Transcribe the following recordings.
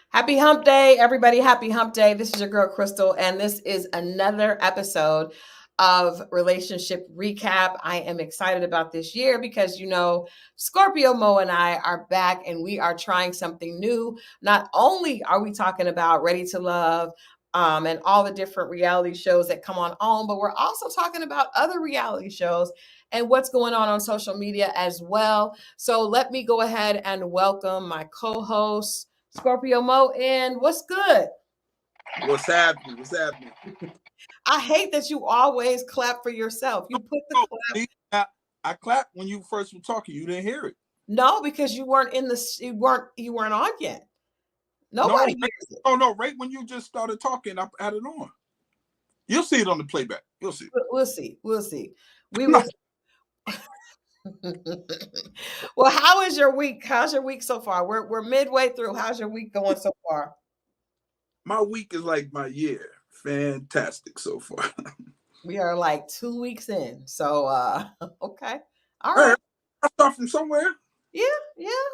Happy hump day, everybody. Happy hump day. This is your girl, Christal, and this is another episode of Relationship Recap. I am excited about this year because, Scorpio Moe and I are back and we are trying something new. Not only are we talking about Ready to Love and all the different reality shows that come on, but we're also talking about other reality shows and what's going on social media as well. So let me go ahead and welcome my co-host, Scorpio Moe, and what's good? What's happening? What's happening? I hate that you always clap for yourself. You put the clap. See, I clapped when you first were talking. You didn't hear it. No, because you weren't you weren't on yet. Nobody hears it. No. Right when you just started talking, I had it on. You'll see it on the playback. You'll see. We'll see. We'll see. We will. Well, how is your week? How's your week so far? We're midway through. How's your week going so far? My week is like my year. Fantastic so far. We are like 2 weeks in. So okay. All right. I start from somewhere. Yeah,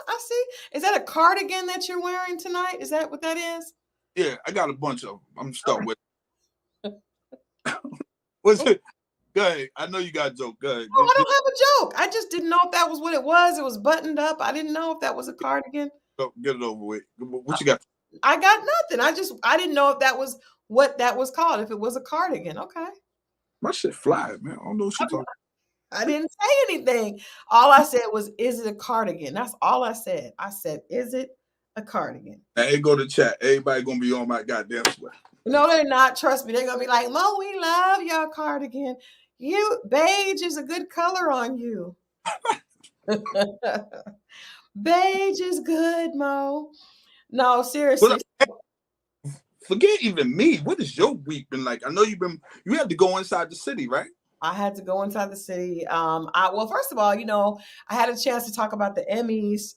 I see. Is that a cardigan that you're wearing tonight? Is that what that is? Yeah, I got a bunch of them. I'm stuck with. What's it? Go ahead. I know you got a joke. Go ahead. Oh, I don't have a joke. I just didn't know if that was what it was. It was buttoned up. I didn't know if that was a cardigan. Get it over with. What you got? I got nothing. I didn't know if that was what that was called. If it was a cardigan, okay. My shit fly, man. I don't know what you're talking. I didn't say anything. All I said was, "Is it a cardigan?" That's all I said. I said, "Is it a cardigan?" Hey, go to chat. Everybody gonna be on my goddamn sweat. No, they're not. Trust me. They're gonna be like, "Mo, we love your cardigan. Beige is a good color on you." Beige is good, Mo. No, seriously. Forget even me. What has your week been like? I know you had to go inside the city, right? I had to go inside the city. Well, first of all, I had a chance to talk about the Emmys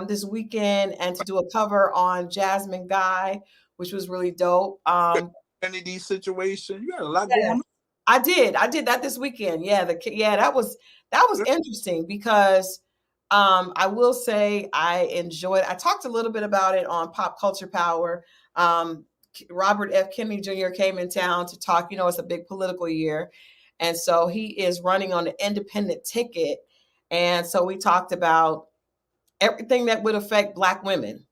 this weekend and to do a cover on Jasmine Guy, which was really dope. Kennedy situation. You got a lot going on. I did that this weekend. Yeah, that was interesting because I will say I enjoyed. I talked a little bit about it on Pop Culture Power. Robert F. Kennedy Jr. came in town to talk. It's a big political year. And so he is running on an independent ticket. And so we talked about everything that would affect Black women.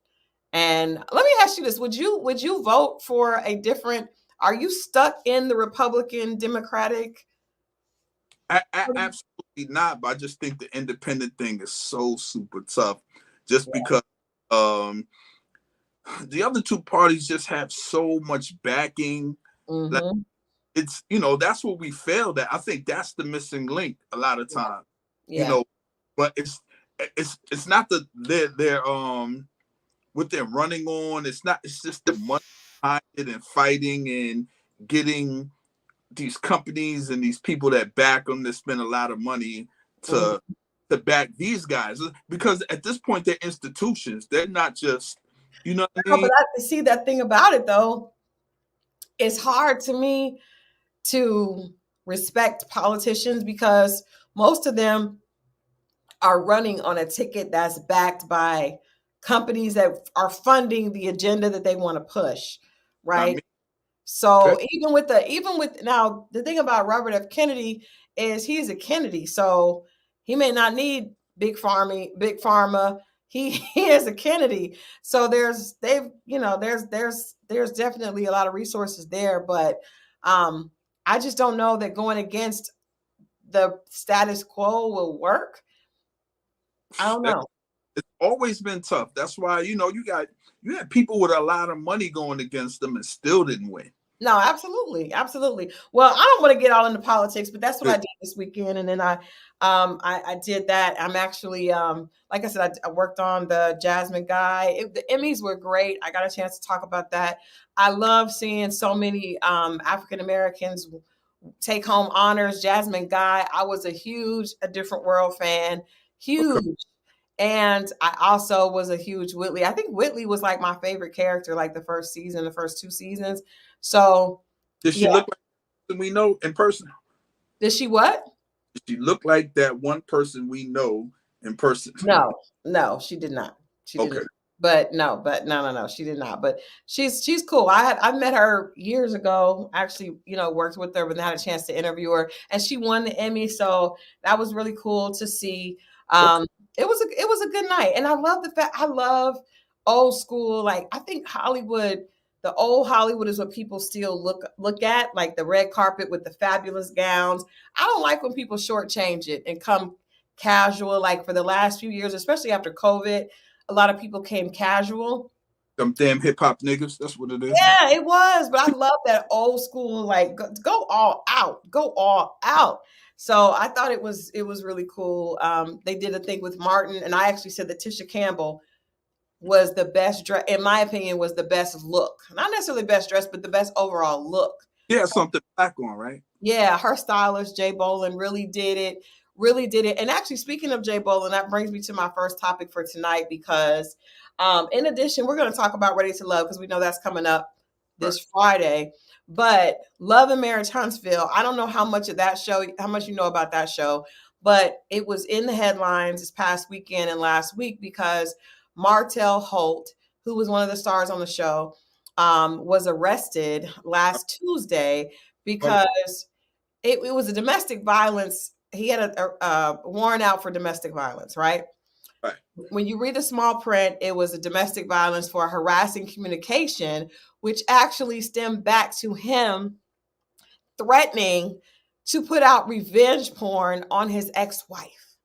And let me ask you this. Would you vote for are you stuck in the Republican Democratic? I absolutely not. But I just think the independent thing is so super tough just because the other two parties just have so much backing. Mm-hmm. Like, it's that's what we failed at. I think that's the missing link a lot of times. Yeah. But it's not that they're what they're running on. It's just the money behind it and fighting and getting these companies and these people that back them that spend a lot of money to back these guys, because at this point they're institutions. They're not just what I mean? But I see that thing about it though. It's hard to me to respect politicians because most of them are running on a ticket that's backed by companies that are funding the agenda that they want to push, right? So even with now, the thing about Robert F. Kennedy is he's a Kennedy, so he may not need big pharma. He is a Kennedy, so there's definitely a lot of resources there, but I just don't know that going against the status quo will work. I don't know. It's always been tough. That's why you had people with a lot of money going against them and still didn't win. No, absolutely. Well, I don't want to get all into politics, but that's what I did this weekend. And then I did that. I'm actually, like I said, I worked on the Jasmine Guy. The Emmys were great. I got a chance to talk about that. I love seeing so many African Americans take home honors. Jasmine Guy. I was a huge A Different World fan. Huge. Okay. And I also was a huge Whitley. I think Whitley was like my favorite character, like the first 2 seasons. So did she look like we know in person? Did she what? Did she look like that one person we know in person? No, she did not. She didn't. But no, she did not. But she's cool. I met her years ago. Actually, worked with her, but had a chance to interview her, and she won the Emmy. So that was really cool to see. Okay. It was a good night, and I love the fact I love old school. Like I think Hollywood, the old Hollywood is what people still look at, like the red carpet with the fabulous gowns. I don't like when people shortchange it and come casual. Like for the last few years, especially after COVID, a lot of people came casual. Them damn hip hop niggas. That's what it is. Yeah, it was, but I love that old school, like go all out, go all out. So I thought it was really cool. They did a thing with Martin, and I actually said that Tisha Campbell was the best dress, in my opinion, was the best look. Not necessarily best dress, but the best overall look. Yeah, something black on, right? Yeah, her stylist, Jay Bolin, really did it. Really did it. And actually, speaking of Jay Bolin, that brings me to my first topic for tonight because, in addition, we're going to talk about Ready to Love because we know that's coming up Right. this Friday. But Love and Marriage Huntsville, I don't know how much of that show, how much you know about that show, but it was in the headlines this past weekend and last week because Martel Holt, who was one of the stars on the show, was arrested last Tuesday But because it was a domestic violence. He had a warrant out for domestic violence, right? right. When you read the small print, it was a domestic violence for harassing communication, which actually stemmed back to him threatening to put out revenge porn on his ex-wife.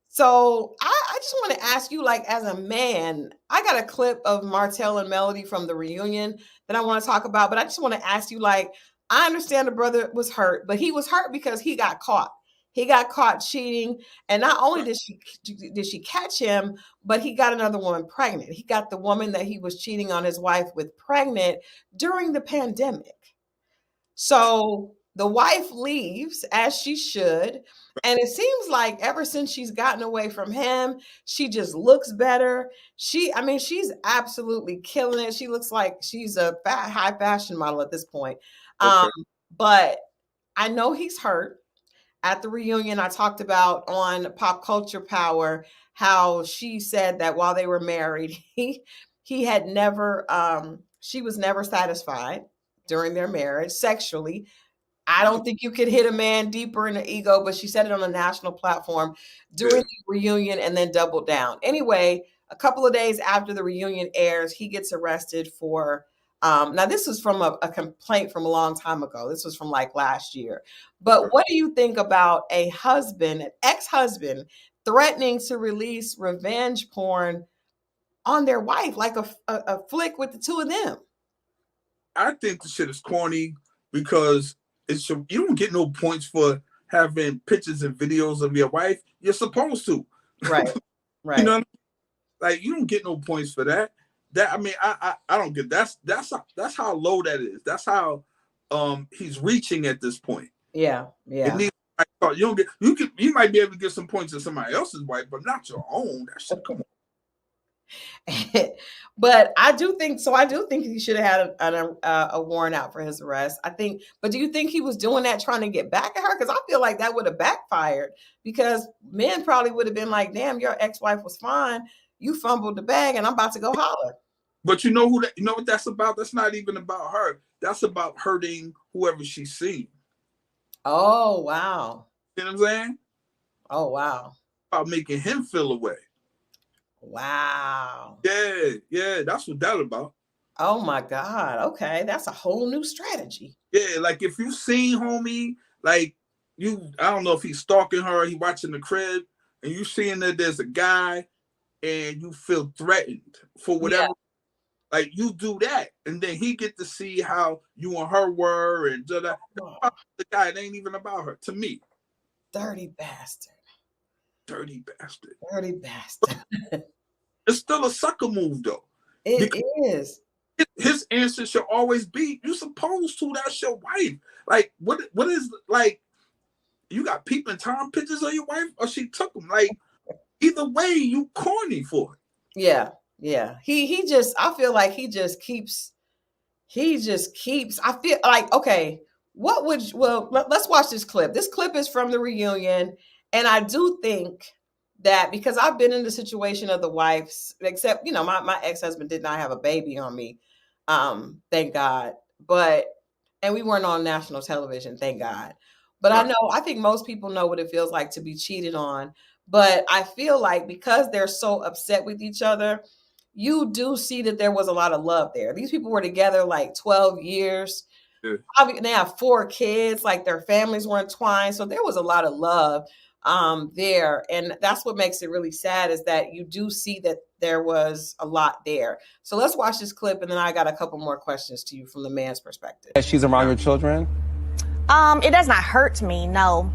So I just want to ask you, like, as a man, I got a clip of Martel and Melody from the reunion that I want to talk about, but I just want to ask you, like, I understand the brother was hurt, but he was hurt because he got caught. He got caught cheating, and not only did she catch him, but he got another woman pregnant. He got the woman that he was cheating on his wife with pregnant during the pandemic. So the wife leaves as she should. And it seems like ever since she's gotten away from him, she just looks better. She's absolutely killing it. She looks like she's a high fashion model at this point. Um, Okay. but I know he's hurt. At the reunion, I talked about on Pop Culture Power how she said that while they were married, he had never she was never satisfied during their marriage sexually. I don't think you could hit a man deeper in the ego, but she said it on a national platform during Yeah. the reunion and then doubled down. Anyway, a couple of days after the reunion airs, he gets arrested for. Now, this was from a complaint from a long time ago. This was from like last year. But Okay. what do you think about a husband, an ex-husband, threatening to release revenge porn on their wife, like a flick with the two of them? I think the shit is corny because you don't get no points for having pictures and videos of your wife. You're supposed to. Right, You right. know, like you don't get no points for that. I don't get that's how low that is. That's how he's reaching at this point. Yeah, It yeah. needs you might be able to get some points to somebody else's wife, but not your own. That shit, come on. But I do think so. I do think he should have had a warrant out for his arrest. I think, but do you think he was doing that trying to get back at her? Because I feel like that would have backfired. Because men probably would have been like, "Damn, your ex-wife was fine. You fumbled the bag, and I'm about to go holler." But you know what that's about? That's not even about her. That's about hurting whoever she's seeing. Oh wow! You know what I'm saying? Oh wow! About making him feel away. Wow! Yeah, that's what that about. Oh my God! Okay, that's a whole new strategy. Yeah, like if you seen homie, like I don't know if he's stalking her, he watching the crib, and you seeing that there's a guy, and you feel threatened for Yeah. whatever. Like you do that, and then he get to see how you and her were, and the guy. It ain't even about her. To me, Dirty bastard! dirty bastard. Dirty bastard! It's still a sucker move though. It Because is. his answer should always be, "You supposed to. That's your wife." Like what is like? You got peeping Tom pictures of your wife, or she took them. Like either way, you corny for it. Yeah, yeah. He just I feel like he just keeps I feel like okay, let's watch this clip. This clip is from the reunion, and I do think that because I've been in the situation of the wives, except, my ex-husband did not have a baby on me. Thank God. And we weren't on national television, thank God. But Right. I think most people know what it feels like to be cheated on. But I feel like because they're so upset with each other, you do see that there was a lot of love there. These people were together like 12 years. Yeah. They have 4 kids, like their families were entwined. So there was a lot of love there. And that's what makes it really sad, is that you do see that there was a lot there. So let's watch this clip, and then I got a couple more questions to you from the man's perspective. She's around your children? It does not hurt me, no.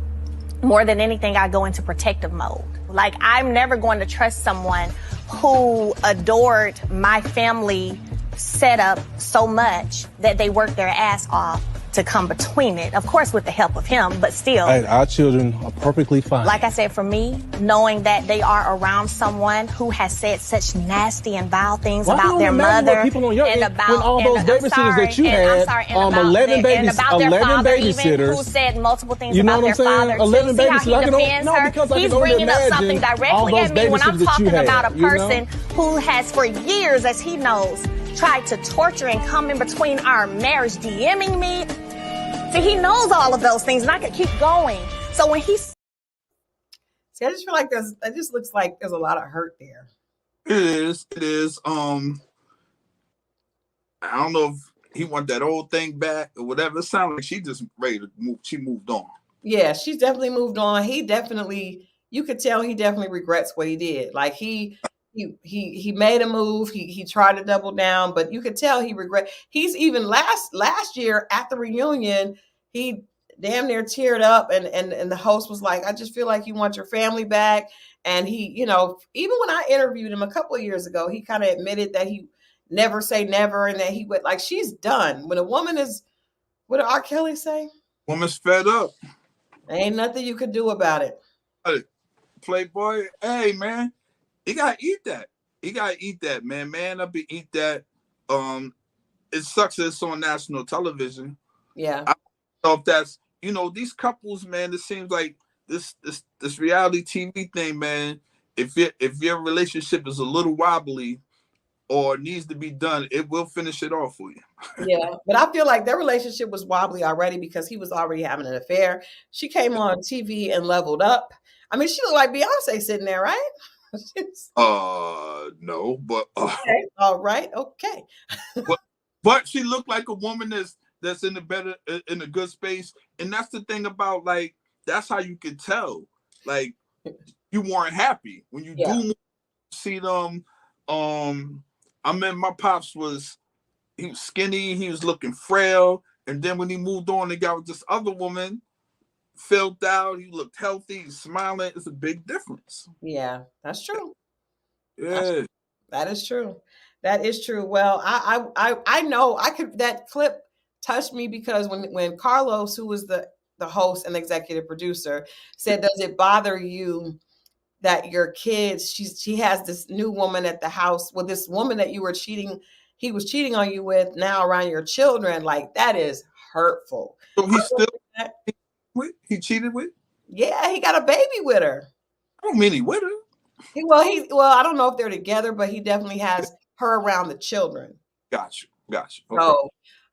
More than anything, I go into protective mode. Like, I'm never going to trust someone who adored my family setup so much that they worked their ass off to come between it. Of course, with the help of him, but still. Our children are perfectly fine. Like I said, for me, knowing that they are around someone who has said such nasty and vile things about their mother and about when all those babysitters that you had, 11 babysitters who said multiple things you know about what their I'm saying? father. 11 See how he babysitters. defends her? He's bringing up something directly at me when I'm talking about a person who has for years, as he knows, tried to torture and come in between our marriage, DMing me. See, he knows all of those things, and I could keep going. So when he's... See, I just feel like it just looks like there's a lot of hurt there. It is. I don't know if he want that old thing back or whatever. It sounds like she just ready to move. She moved on. Yeah, she's definitely moved on. You could tell he definitely regrets what he did. Like he made a move. He tried to double down, but you could tell he regret. He's even last year at the reunion, he damn near teared up, and the host was like, "I just feel like you want your family back." And he, even when I interviewed him a couple of years ago, he kind of admitted that he never say never, and that he would, like, she's done. When a woman is, what did R. Kelly say? Woman's fed up. Ain't nothing you could do about it. Playboy, hey man. You gotta eat that. You gotta eat that, man. Man up and eat that. It sucks that it's on national television. Yeah. I don't know if that's, these couples, man. It seems like this reality TV thing, man. If your relationship is a little wobbly or needs to be done, it will finish it off for you. Yeah, but I feel like their relationship was wobbly already because he was already having an affair. She came on TV and leveled up. I mean, she looked like Beyonce sitting there, right? No, but okay. All right, okay. but she looked like a woman that's in a good space, and that's the thing about, like, that's how you can tell, like, you weren't happy when you do see them. I mean, my pops he was skinny, he was looking frail, and then when he moved on and got with this other woman, filled out, he looked healthy, he's smiling. It's a big difference. Yeah, that's true. Yeah, that is true. That is true. Well, I know that clip touched me because when Carlos, who was the host and executive producer, said, "Does it bother you that your kids, she has this new woman at the house, with this woman that he was cheating on you with, now around your children?" Like, that is hurtful. So he cheated with? Yeah, he got a baby with her. I don't mean he with her. Well, I don't know if they're together, but he definitely has her around the children. Gotcha. Okay. So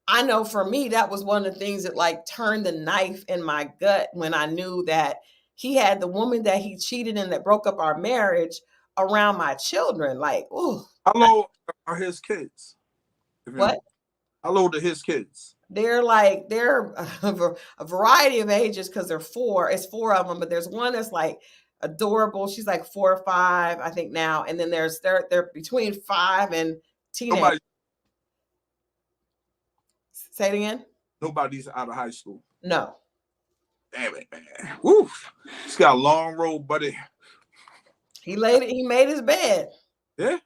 I know for me, that was one of the things that, like, turned the knife in my gut when I knew that he had the woman that he cheated and that broke up our marriage around my children. Like, ooh. How old are his kids? What? How old are his kids? They're a variety of ages because they're 4. It's 4 of them, but there's one that's like adorable. She's like 4 or 5, I think now. And then they're between 5 and teenage. Say it again. Nobody's out of high school. No. Damn it, man. Woo. He's got a long road, buddy. He made his bed. Yeah.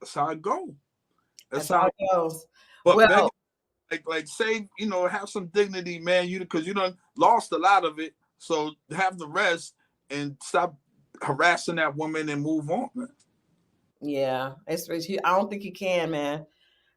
That's how it goes. That's how it goes. But well, like say, have some dignity, man. Because you done lost a lot of it. So have the rest and stop harassing that woman and move on, man. Yeah. I don't think he can, man.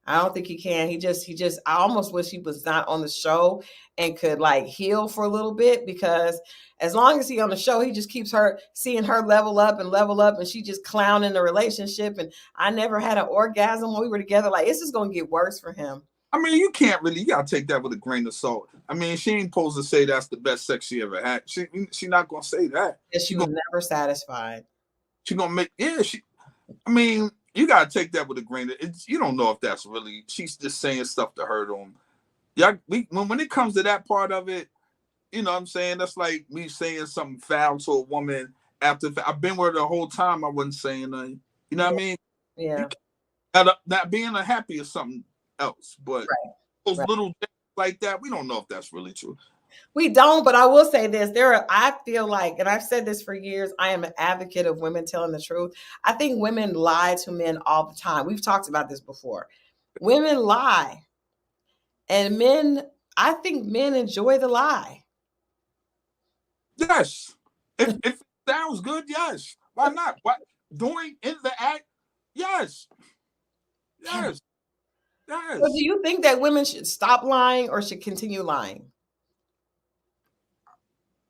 I don't think he can. He just, I almost wish he was not on the show and could like heal for a little bit, because as long as he on the show, he just keeps her seeing her level up, and she just clowning the relationship. And I never had an orgasm when we were together. Like, it's just going to get worse for him. I mean, you got to take that with a grain of salt. I mean, she ain't supposed to say that's the best sex she ever had. She not going to say that. Yeah, she was never satisfied. She going to make, I mean, you got to take that with a grain of, you don't know if that's really, she's just saying stuff to hurt him. Yeah, when it comes to that part of it, you know what I'm saying? That's like me saying something foul to a woman after I've been with her the whole time. I wasn't saying nothing. You know what I mean? Yeah. Not being unhappy is something else, but those little things like that, we don't know if that's really true. We don't, but I will say this. I feel like, and I've said this for years, I am an advocate of women telling the truth. I think women lie to men all the time. We've talked about this before. Women lie. And I think men enjoy the lie. Yes. If it sounds good, yes. Why not? What doing in the act? Yes. Yes. Yes. So do you think that women should stop lying or should continue lying?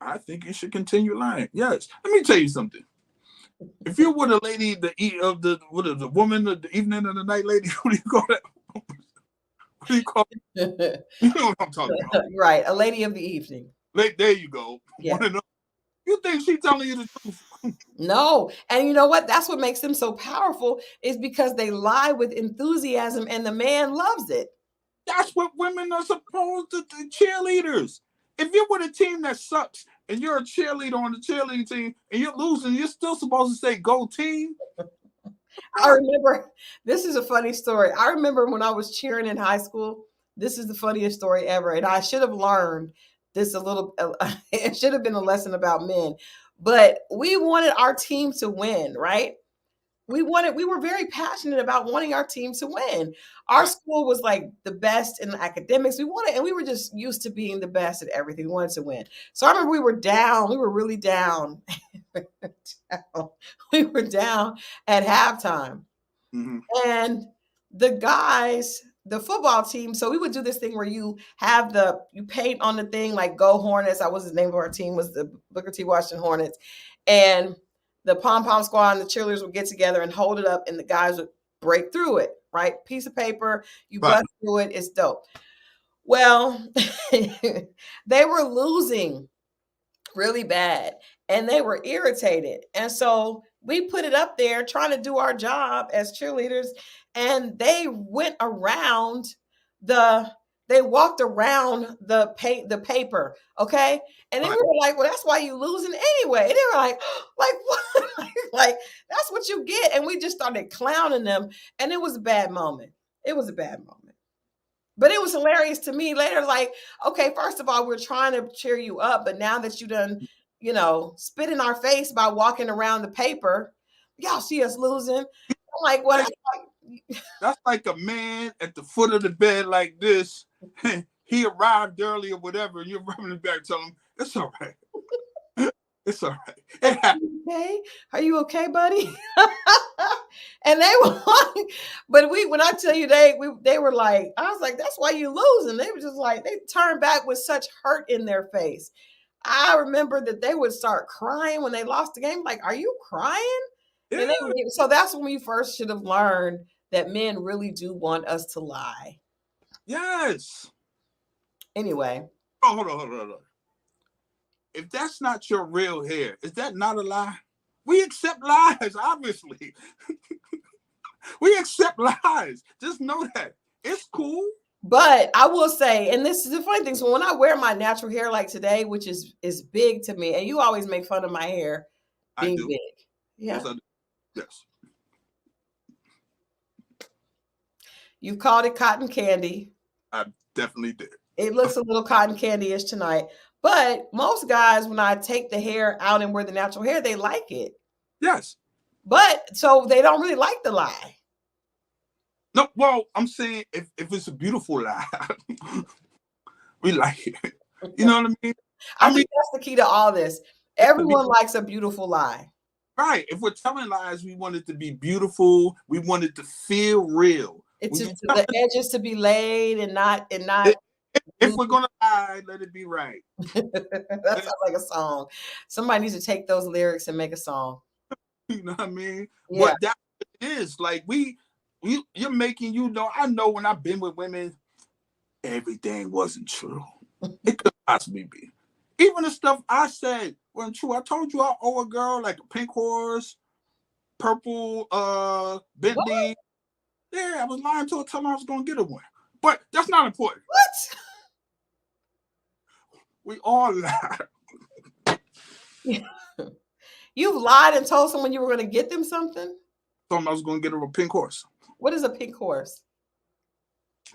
I think you should continue lying. Yes. Let me tell you something. If you're with a lady, the woman, the evening and the night lady, what do you call that? What do you call it? You know what I'm talking about. Right. A lady of the evening. There you go. Yeah. You think she's telling you the truth? No. And you know what? That's what makes them so powerful, is because they lie with enthusiasm and the man loves it. That's what women are supposed to do, cheerleaders. If you're with a team that sucks and you're a cheerleader on the cheerleading team and you're losing, you're still supposed to say, go team. I remember, this is a funny story. I remember when I was cheering in high school, this is the funniest story ever. And I should have learned this it should have been a lesson about men, but we wanted our team to win, right? We were very passionate about wanting our team to win. Our school was like the best in academics. We wanted, and we were just used to being the best at everything. We wanted to win. So I remember we were down. We were really down. We were down at halftime. Mm-hmm. And the guys, the football team, so we would do this thing where you paint on the thing, like Go Hornets. That was the name of our team, was the Booker T. Washington Hornets. And the pom-pom squad and the cheerleaders would get together and hold it up, and the guys would break through it, right? Piece of paper, you bust through it, it's dope. Well, they were losing really bad, and they were irritated. And so we put it up there trying to do our job as cheerleaders, and they went around they walked around the paper, okay? And then we were like, well, that's why you losing anyway. And they were like what? like, that's what you get. And we just started clowning them. And it was a bad moment. It was a bad moment. But it was hilarious to me later. Like, okay, first of all, we're trying to cheer you up. But now that you done, spit in our face by walking around the paper, y'all see us losing. I'm like, what? That's like a man at the foot of the bed like this. He arrived early or whatever, and you're rubbing his back, telling him, it's all right. It's all right. Okay? Are you okay, buddy? And they were like, but when I tell you they were like, I was like, that's why you losing. They were just like, they turned back with such hurt in their face. I remember that they would start crying when they lost the game. Like, are you crying? Yeah. So that's when we first should have learned that men really do want us to lie. Yes. Anyway. Oh, hold on. If that's not your real hair, is that not a lie? We accept lies, obviously. We accept lies. Just know that. It's cool. But I will say, and this is the funny thing, so when I wear my natural hair like today, which is big to me, and you always make fun of my hair being big. Yeah. Yes, I do. Yes. You called it cotton candy. I definitely did. It looks a little cotton candy-ish tonight. But most guys, when I take the hair out and wear the natural hair, they like it. Yes. But so they don't really like the lie. No, well, I'm saying if it's a beautiful lie, we like it. You know what I mean? I think that's the key to all this. Everyone likes a beautiful lie. Right. If we're telling lies, we want it to be beautiful. We want it to feel real. It's just the edges to be laid and not. If we're gonna lie, let it be right. That sounds like a song. Somebody needs to take those lyrics and make a song. You know what I mean? Yeah. But that is like you're making, I know when I've been with women, everything wasn't true. It could possibly be. Even the stuff I said wasn't true. I told you I owe a girl like a pink horse, purple Bentley. What? Yeah, I was lying to her, telling her I was gonna get her one. But that's not important. What? We all lie. You've lied and told someone you were going to get them something? Told them I was going to get her a pink horse. What is a pink horse?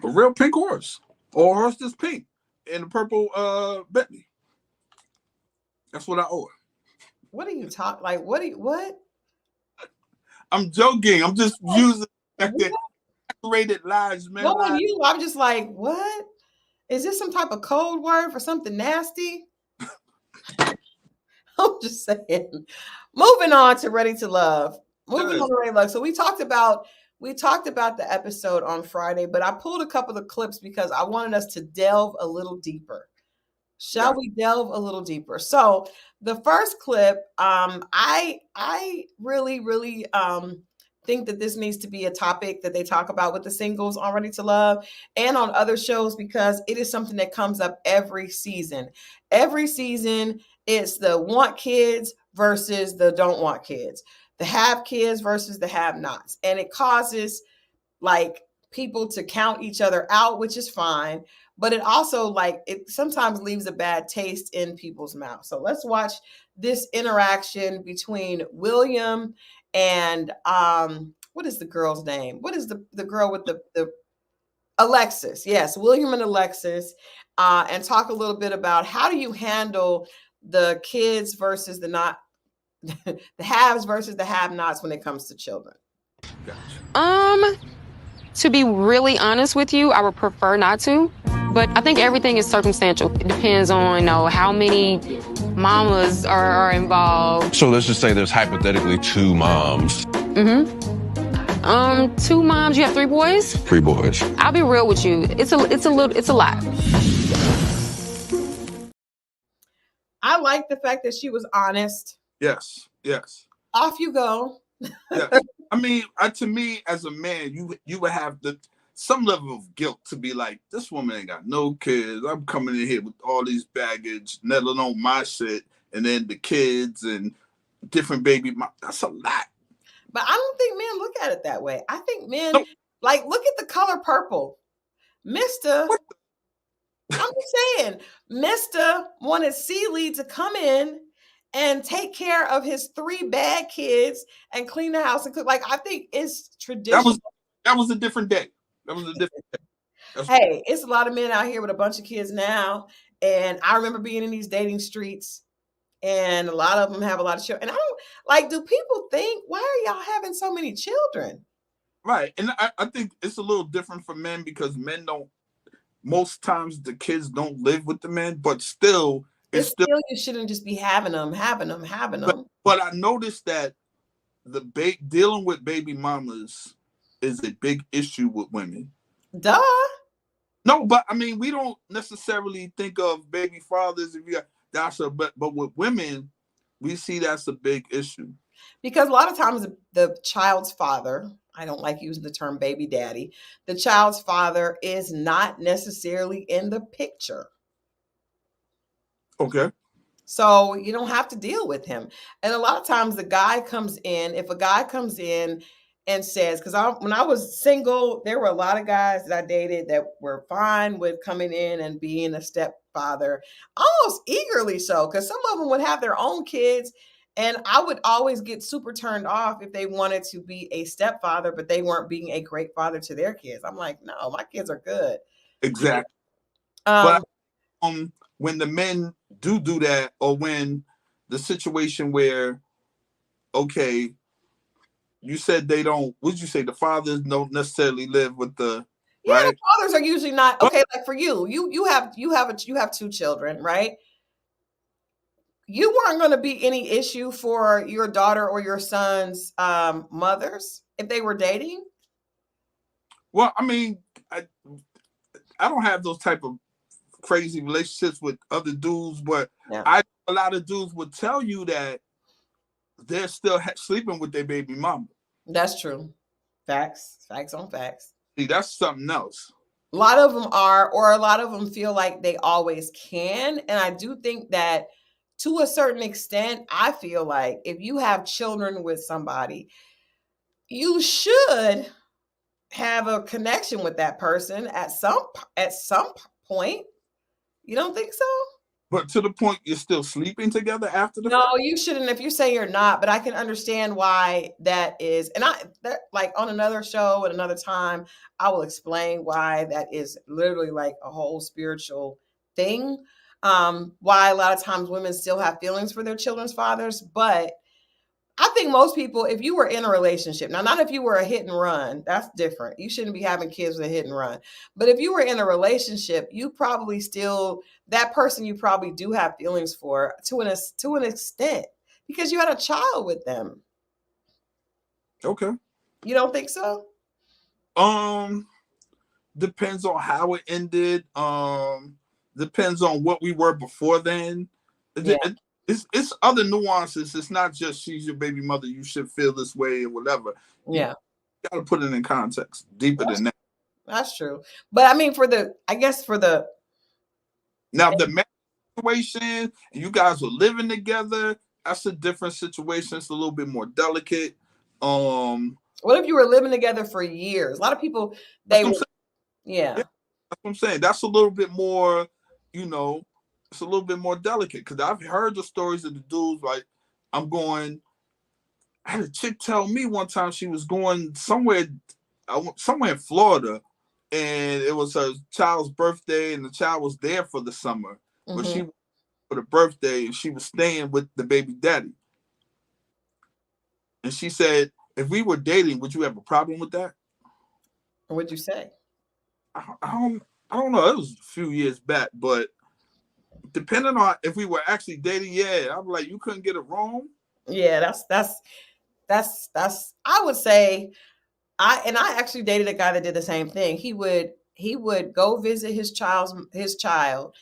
A real pink horse. Or a horse that's pink. And a purple Bentley. That's what I owe her. What are you talking? Like, what? I'm joking. I'm just using the decorated lies, man. I'm just like, what? Is this some type of code word for something nasty? I'm just saying. Moving on to Ready to Love. So we talked about the episode on Friday, but I pulled a couple of clips because I wanted us to delve a little deeper. Shall we delve a little deeper? So the first clip, I really, really think that this needs to be a topic that they talk about with the singles on Ready to Love and on other shows, because it is something that comes up every season. Every season, it's the want kids versus the don't want kids, the have kids versus the have nots. And it causes like people to count each other out, which is fine. But it also it sometimes leaves a bad taste in people's mouths. So let's watch this interaction between William and what is the girl's name? What is the girl with the Alexis? Yes, William and Alexis, and talk a little bit about how do you handle the kids versus the not, the haves versus the have-nots when it comes to children. To be really honest with you, I would prefer not to. But I think everything is circumstantial. It depends on, how many mamas are involved. So let's just say there's hypothetically 2 moms. Mm-hmm. 2 moms, you have 3 boys? 3 boys. I'll be real with you. It's a lot. I like the fact that she was honest. Yes. Off you go. Yeah. I mean, to me, as a man, you would have some level of guilt to be like, this woman ain't got no kids. I'm coming in here with all these baggage, let alone my shit, and then the kids and different baby. That's a lot. But I don't think men look at it that way. I think men, look at the color purple. Mr. I'm just saying, Mr. wanted Celie to come in and take care of his 3 bad kids and clean the house and cook. I think it's traditional. That was a different day. Hey, it's a lot of men out here with a bunch of kids now. And I remember being in these dating streets, and a lot of them have a lot of children. And I don't do people think, why are y'all having so many children? Right. And I think it's a little different for men because men most times the kids don't live with the men, but still, you shouldn't just be having them. But I noticed that dealing with baby mamas is a big issue with women. Duh. No, but I mean, we don't necessarily think of baby fathers but with women, we see that's a big issue. Because a lot of times the child's father, I don't like using the term baby daddy, the child's father is not necessarily in the picture. Okay. So you don't have to deal with him. And a lot of times if a guy comes in and says, because when I was single, there were a lot of guys that I dated that were fine with coming in and being a stepfather, almost eagerly so, because some of them would have their own kids. And I would always get super turned off if they wanted to be a stepfather, but they weren't being a great father to their kids. I'm like, no, my kids are good. Exactly. But when the men do that, or when the situation where, okay, you said they don't, what did you say? The fathers don't necessarily live with the, right? The fathers are usually not, okay, like for you have 2 children, right? You weren't going to be any issue for your daughter or your son's mothers if they were dating? Well, I mean, I don't have those type of crazy relationships with other dudes, but a lot of dudes would tell you that they're still sleeping with their baby mama. That's true. Facts on facts. See, that's something else. A lot of them are, or a lot of them feel like they always can. And I do think that to a certain extent, I feel like if you have children with somebody, you should have a connection with that person at some point. You don't think so? But to the point you're still sleeping together after the No, fact? you shouldn't if you say you're not, but I can understand why that is. And like on another show at another time, I will explain why that is literally like a whole spiritual thing. Why a lot of times women still have feelings for their children's fathers, but I think most people, if you were in a relationship, now not if you were a hit and run, that's different. You shouldn't be having kids with a hit and run. But if you were in a relationship, you probably still, that person you probably do have feelings for to an extent because you had a child with them. Okay. You don't think so? Depends on how it ended. Depends on what we were before then. Yeah. It's other nuances. It's not just she's your baby mother, you should feel this way or whatever. Yeah. You gotta put it in context, deeper than that. That's true. But I mean, now the marriage situation, and you guys were living together, that's a different situation. It's a little bit more delicate. What if you were living together for years? A lot of people, yeah. That's what I'm saying. That's a little bit more, it's a little bit more delicate because I've heard the stories of the dudes like, I had a chick tell me one time she was going somewhere in Florida, and it was her child's birthday, and the child was there for the summer, but she for the birthday, and she was staying with the baby daddy. And she said, if we were dating, would you have a problem with that? What'd you say? I don't know. It was a few years back, but depending on if we were actually dating, yeah, I'm like, you couldn't get it wrong. Yeah, that's I would say I actually dated a guy that did the same thing. He would go visit his child, and his child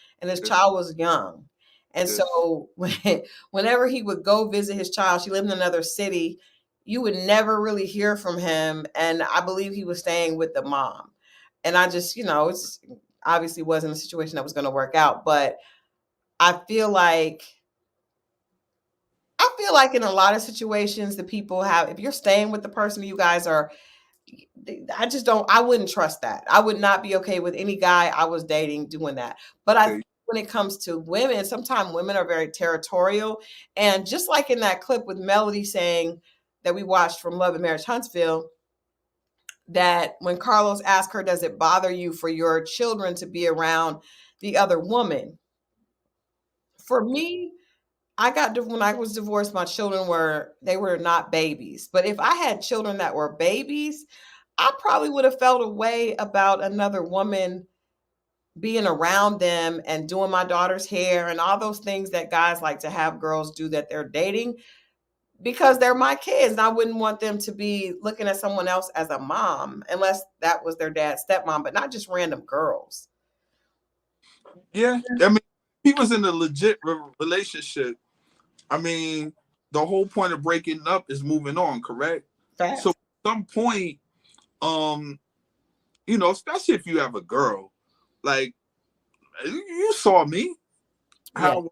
was young. And so whenever he would go visit his child, she lived in another city, you would never really hear from him. And I believe he was staying with the mom. And I just, it's obviously wasn't a situation that was going to work out. But I feel like in a lot of situations that people have, if you're staying with the person, you guys are, I wouldn't trust that. I would not be okay with any guy I was dating doing that. But I think when it comes to women, sometimes women are very territorial. And just like in that clip with Melody saying that we watched from Love Marriage Huntsville, that when Carlos asked her, does it bother you for your children to be around the other woman? For me, when I was divorced, my children were not babies. But if I had children that were babies, I probably would have felt a way about another woman being around them and doing my daughter's hair and all those things that guys like to have girls do that they're dating, because they're my kids. And I wouldn't want them to be looking at someone else as a mom unless that was their dad's stepmom, but not just random girls. Yeah. I mean, he was in a legit relationship. I mean, the whole point of breaking up is moving on, correct? Facts. So at some point, especially if you have a girl, like you saw me. How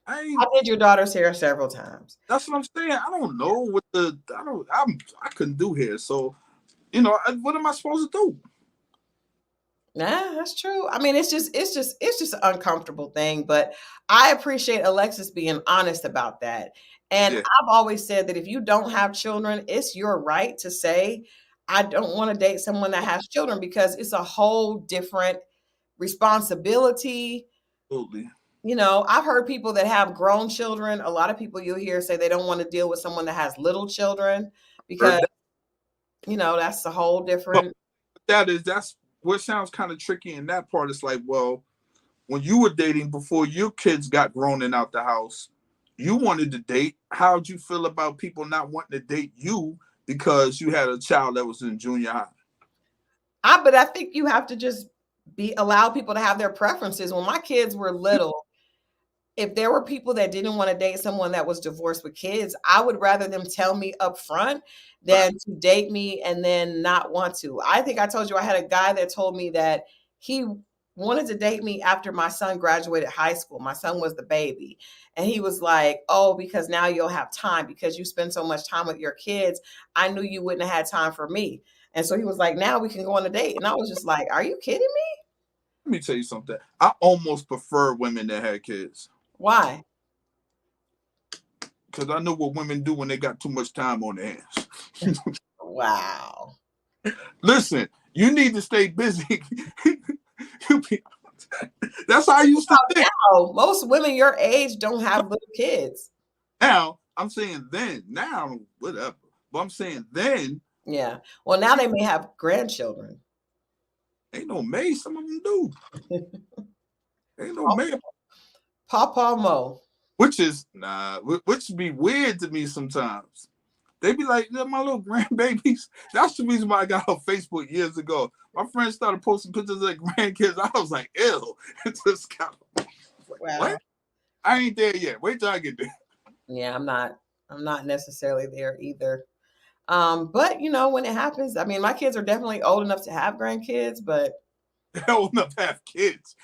I did your daughter's hair several times. That's what I'm saying. I don't know I couldn't do hair. So, what am I supposed to do? Nah, that's true. I mean, it's just an uncomfortable thing, but I appreciate Alexis being honest about that. And I've always said that if you don't have children, it's your right to say, I don't want to date someone that has children, because it's a whole different responsibility. Absolutely. I've heard people that have grown children. A lot of people you'll hear say they don't want to deal with someone that has little children because, that's a whole different. That's what sounds kind of tricky in that part. It's like, well, when you were dating before your kids got grown and out the house, you wanted to date. How'd you feel about people not wanting to date you because you had a child that was in junior high? But I think you have to just allow people to have their preferences. When my kids were little, if there were people that didn't want to date someone that was divorced with kids, I would rather them tell me up front than to date me and then not want to. I think I told you I had a guy that told me that he wanted to date me after my son graduated high school. My son was the baby. And he was like, oh, because now you'll have time because you spend so much time with your kids. I knew you wouldn't have had time for me. And so he was like, now we can go on a date. And I was just like, are you kidding me? Let me tell you something. I almost prefer women that had kids. Why? Because I know what women do when they got too much time on their hands. Wow. Listen, you need to stay busy. That's how I used to think. Now, most women your age don't have little kids. Now, I'm saying then. Now, whatever. But I'm saying then. Yeah. Well, now they may have grandchildren. Ain't no May. Some of them do. Ain't no May. Papa Moe. Which be weird to me sometimes. They be like, they're my little grandbabies. That's the reason why I got on Facebook years ago. My friends started posting pictures of their grandkids. I was like, ew. It's just kind of like, wow. What? I ain't there yet. Wait till I get there. Yeah, I'm not necessarily there either. But you know, when it happens, I mean, my kids are definitely old enough to have grandkids, but they're old enough to have kids.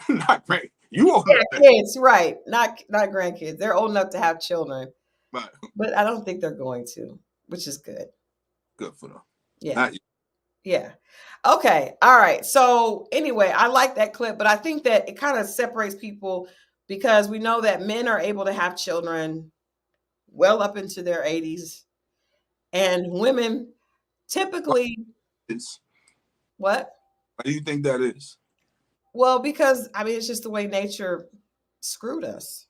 Not great. You old enough kids, right? Not grandkids. They're old enough to have children. Right. But I don't think they're going to, which is good. Good for them. Yeah. Yeah. Okay. All right. So anyway, I like that clip, but I think that it kind of separates people because we know that men are able to have children well up into their 80s, and women typically. What? Why do you think that is? Well, because I mean, it's just the way nature screwed us.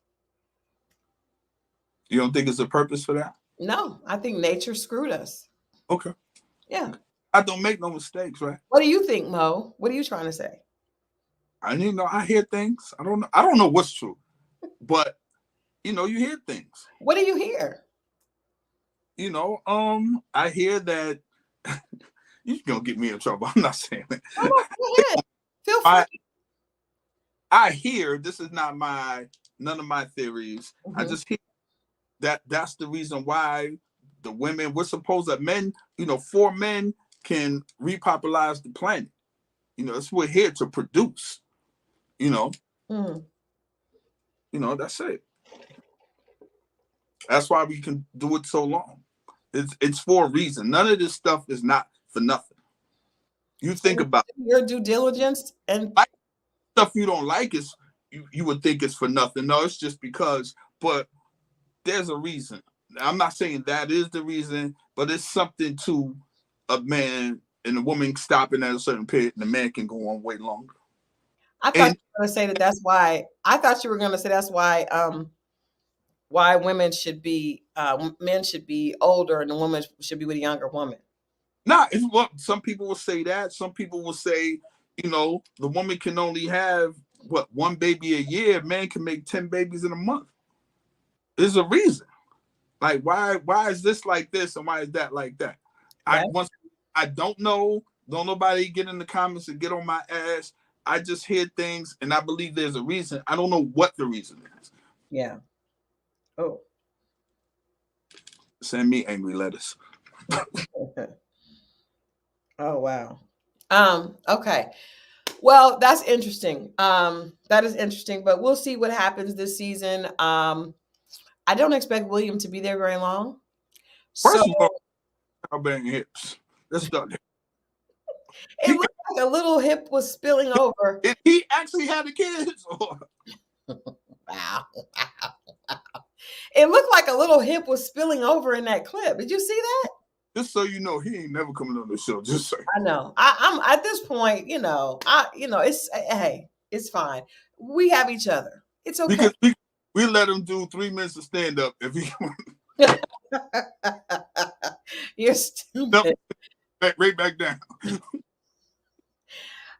You don't think it's a purpose for that? No, I think nature screwed us. Okay. Yeah. I don't make no mistakes, right? What do you think, Mo? What are you trying to say? I hear things. I don't know what's true, but you hear things. What do you hear? I hear that you're gonna get me in trouble. I'm not saying that. Oh, go ahead. Feel free. I hear, this is not none of my theories. Mm-hmm. I just hear that's the reason why the women, we're supposed that men, 4 men can repopularize the planet. We're here to produce, Mm-hmm. That's it. That's why we can do it so long. It's for a reason. None of this stuff is not for nothing. You think about your due diligence and stuff you don't like is you would think it's for nothing. No, it's just because, but there's a reason. I'm not saying that is the reason, but it's something to a man and a woman stopping at a certain period, and the man can go on way longer. I thought you were going to say that's why. I thought you were going to say that's why women should be, men should be older and the woman should be with a younger woman. Some people will say that. Some people will say, the woman can only have 1 baby a year. Man can make 10 babies in a month. There's a reason. Like, why is this like this and why is that like that? Right. I don't know. Don't nobody get in the comments and get on my ass. I just hear things and I believe there's a reason. I don't know what the reason is. Yeah. Oh. Send me angry letters. Oh, wow. Okay. Well, that's interesting. That is interesting, but we'll see what happens this season. I don't expect William to be there very long. First of all, how bang hips. Let's start there. It looked like a little hip was spilling over. He actually had the kids. Wow. It looked like a little hip was spilling over in that clip. Did you see that? Just so you know, he ain't never coming on the show. Just so I know. I'm at this point, it's fine. We have each other. It's okay. Because we let him do 3 minutes of stand up if he. You're stupid. Right back down.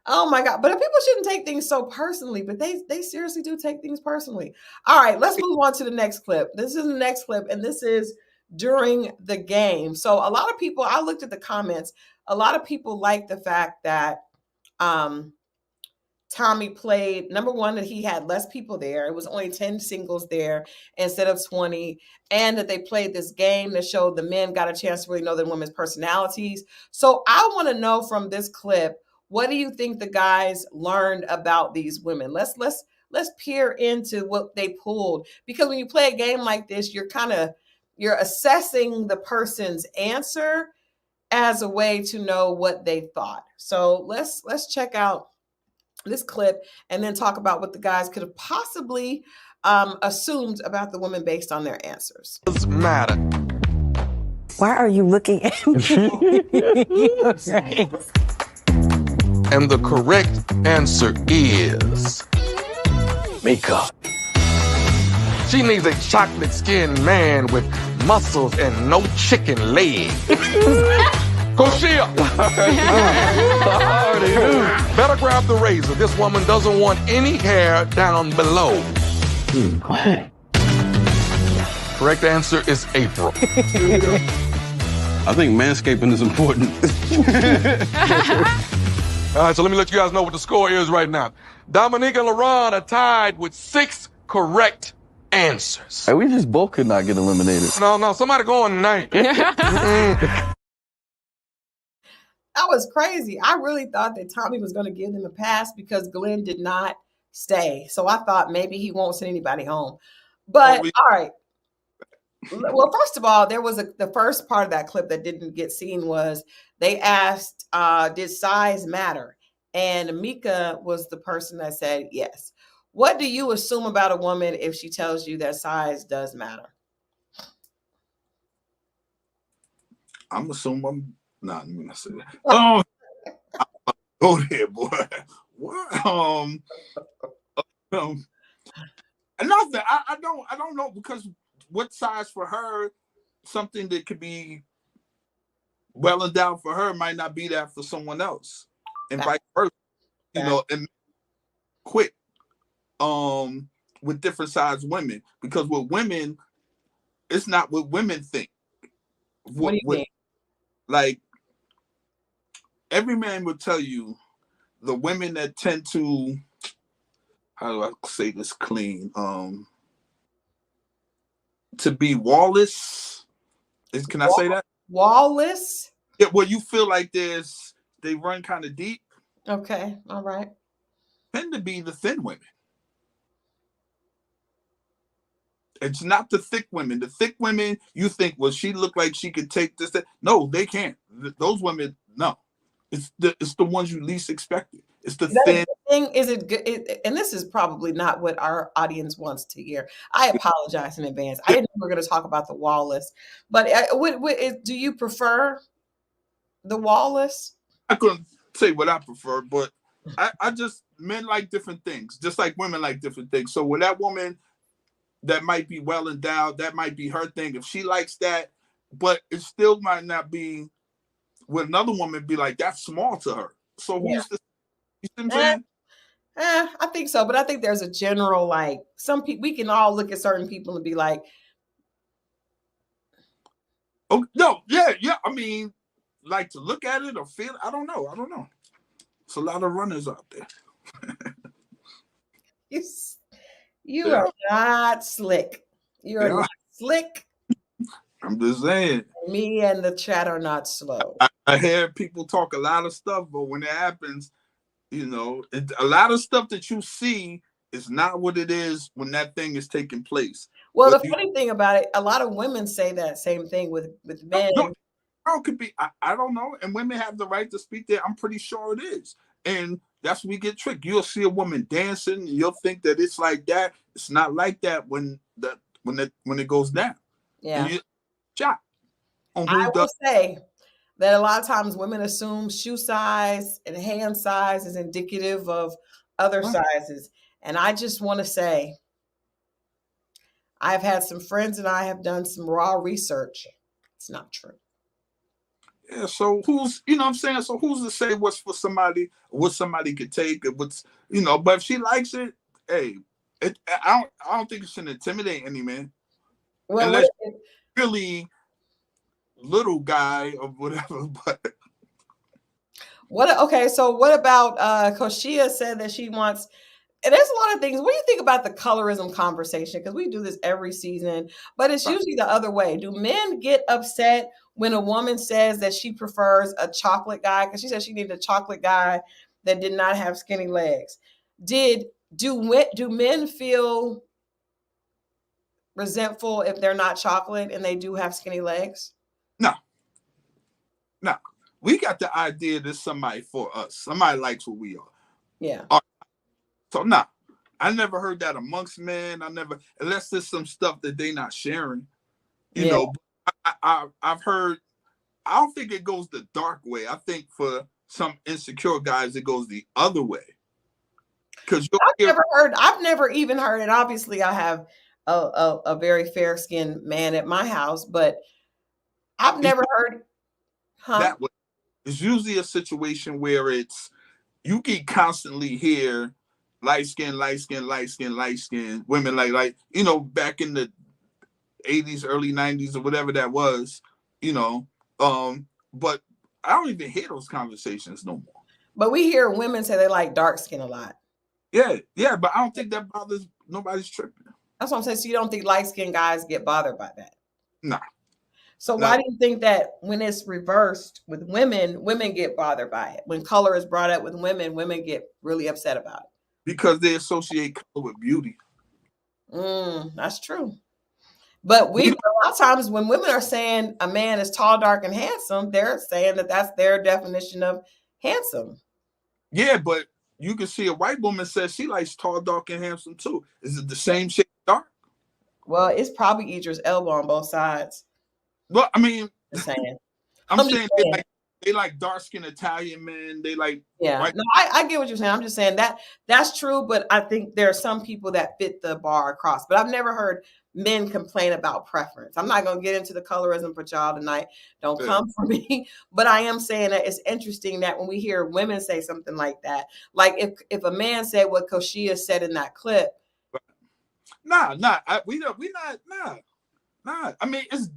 Oh my God. But people shouldn't take things so personally, but they seriously do take things personally. All right, let's move on to the next clip. This is the next clip, and this is during the game. So a lot of people, I looked at the comments, a lot of people like the fact that Tommy played, number one, that he had less people there. It was only 10 singles there instead of 20. And that they played this game that showed the men got a chance to really know the women's personalities. So I want to know from this clip, what do you think the guys learned about these women? Let's peer into what they pulled. Because when you play a game like this, you're assessing the person's answer as a way to know what they thought. So let's check out this clip and then talk about what the guys could have possibly assumed about the women based on their answers. Doesn't matter. Why are you looking at me? And the correct answer is Mika. she needs a chocolate-skinned man with muscles and no chicken legs. Koshia! Better grab the razor. This woman doesn't want any hair down below. What? Correct answer is April. I think manscaping is important. All right, so let me let you guys know what the score is right now. Dominique and LaRon are tied with 6 correct answers. Hey, we just both could not get eliminated. No, somebody going tonight. That was crazy. I really thought that Tommy was going to give them a pass because Glenn did not stay. So I thought maybe he won't send anybody home. But all right. Well, first of all, there was the first part of that clip that didn't get seen was they asked, did size matter? And Mika was the person that said yes. What do you assume about a woman if she tells you that size does matter? I'm assuming let me not say that. Go there, boy. What? Nothing. I don't know, because what size for her, something that could be well endowed for her might not be that for someone else, and vice versa. You know, and quick with different size women, because with women, it's not what women think. What do you mean? Like, every man would tell you the women that tend to, how do I say this clean? To be wallless. Can I say that? Wallless? Yeah, well, you feel like they run kind of deep. Okay, all right. Tend to be the thin women. It's not the thick women. The thick women, you think, well, she looked like she could take this. That. No, they can't. Those women, no. It's the ones you least expected. It's the thin thing. Is it good? And this is probably not what our audience wants to hear. I apologize in advance. I didn't know we were going to talk about the wallless, but do you prefer the wallless? I couldn't say what I prefer, but I just, men like different things, just like women like different things. So with that woman that might be well endowed, that might be her thing. If she likes that, but it still might not be. With another woman, be like, that's small to her. So who's this? You see what I'm saying? I think so, but I think there's a general, like, some people, we can all look at certain people and be like, oh no, yeah. I mean, like, to look at it or feel, I don't know. It's a lot of runners out there. You are not slick. You are not slick. I'm just saying. Me and the chat are not slow. I hear people talk a lot of stuff, but when it happens, you know, a lot of stuff that you see is not what it is when that thing is taking place. Well, the funny thing about it, a lot of women say that same thing with men. No, could be. I don't know. And women have the right to speak there. I'm pretty sure it is. And that's when we get tricked. You'll see a woman dancing, and you'll think that it's like that. It's not like that when it goes down. Yeah. And shot. I will say that a lot of times women assume shoe size and hand size is indicative of other sizes. And I just want to say, I've had some friends and I have done some raw research. It's not true. Yeah, so who's, you know what I'm saying? So who's to say what's for somebody, what somebody could take, and what's, you know, but if she likes it, hey, I don't think it should intimidate any man. Well, unless really little guy or whatever. But okay, so what about Koshia said that she wants, and there's a lot of things. What do you think about the colorism conversation? Because we do this every season, but it's usually the other way. Do men get upset when a woman says that she prefers a chocolate guy? Because she said she needed a chocolate guy that did not have skinny legs. Do men feel resentful if they're not chocolate and they do have skinny legs? No. We got the idea that somebody for us. Somebody likes what we are. Yeah. So I never heard that amongst men. Unless there's some stuff that they not sharing. You know, I've heard. I don't think it goes the dark way. I think for some insecure guys, it goes the other way. Because I've never even heard, and obviously I have a very fair skinned man at my house, but I've never heard that way. It's usually a situation where you can constantly hear light skin, women like, you know, back in the 80s, early 90s or whatever that was, you know, but I don't even hear those conversations no more. But we hear women say they like dark skin a lot. Yeah, but I don't think that bothers nobody's tripping. That's what I'm saying. So you don't think light skinned guys get bothered by that? No. So why do you think that when it's reversed with women, women get bothered by it? When color is brought up with women, women get really upset about it. Because they associate color with beauty. That's true. But a lot of times when women are saying a man is tall, dark, and handsome, they're saying that that's their definition of handsome. Yeah, but you can see a white woman says she likes tall, dark, and handsome too. Is it the same shade dark? Well, it's probably Idris Elba on both sides. Well, I mean, I'm saying they like dark-skinned Italian men. They like white. No, I get what you're saying. I'm just saying that's true, but I think there are some people that fit the bar across. But I've never heard men complain about preference. I'm not going to get into the colorism for y'all tonight. Don't come for me. But I am saying that it's interesting that when we hear women say something like that, like if a man said what Koshia said in that clip. Nah. I mean, it's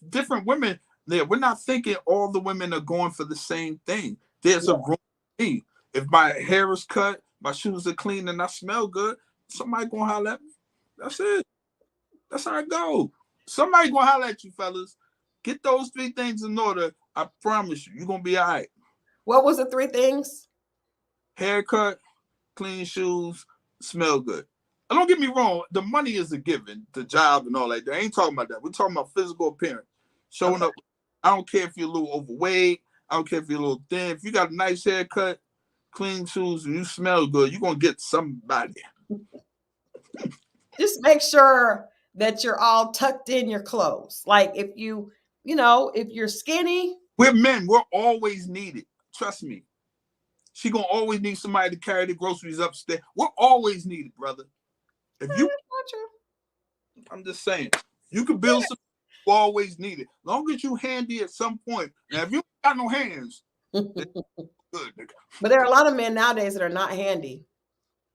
different women there. We're not thinking all the women are going for the same thing. There's a room for me. If my hair is cut, my shoes are clean, and I smell good, somebody gonna holler at me. That's it. That's how it go. Somebody gonna holler at you, fellas. Get those 3 things in order. I promise you're gonna be all right. What was the 3 things? Haircut, clean shoes, smell good. Don't get me wrong, the money is a given, the job and all that. I ain't talking about that. We're talking about physical appearance. Showing up. I don't care if you're a little overweight. I don't care if you're a little thin. If you got a nice haircut, clean shoes, and you smell good, you're going to get somebody. Just make sure that you're all tucked in your clothes. Like if if you're skinny. We're men. We're always needed. Trust me. She going to always need somebody to carry the groceries upstairs. We're always needed, brother. I'm just saying, you can build some. You always need it. Long as you handy at some point. Now, if you got no hands, good. But there are a lot of men nowadays that are not handy.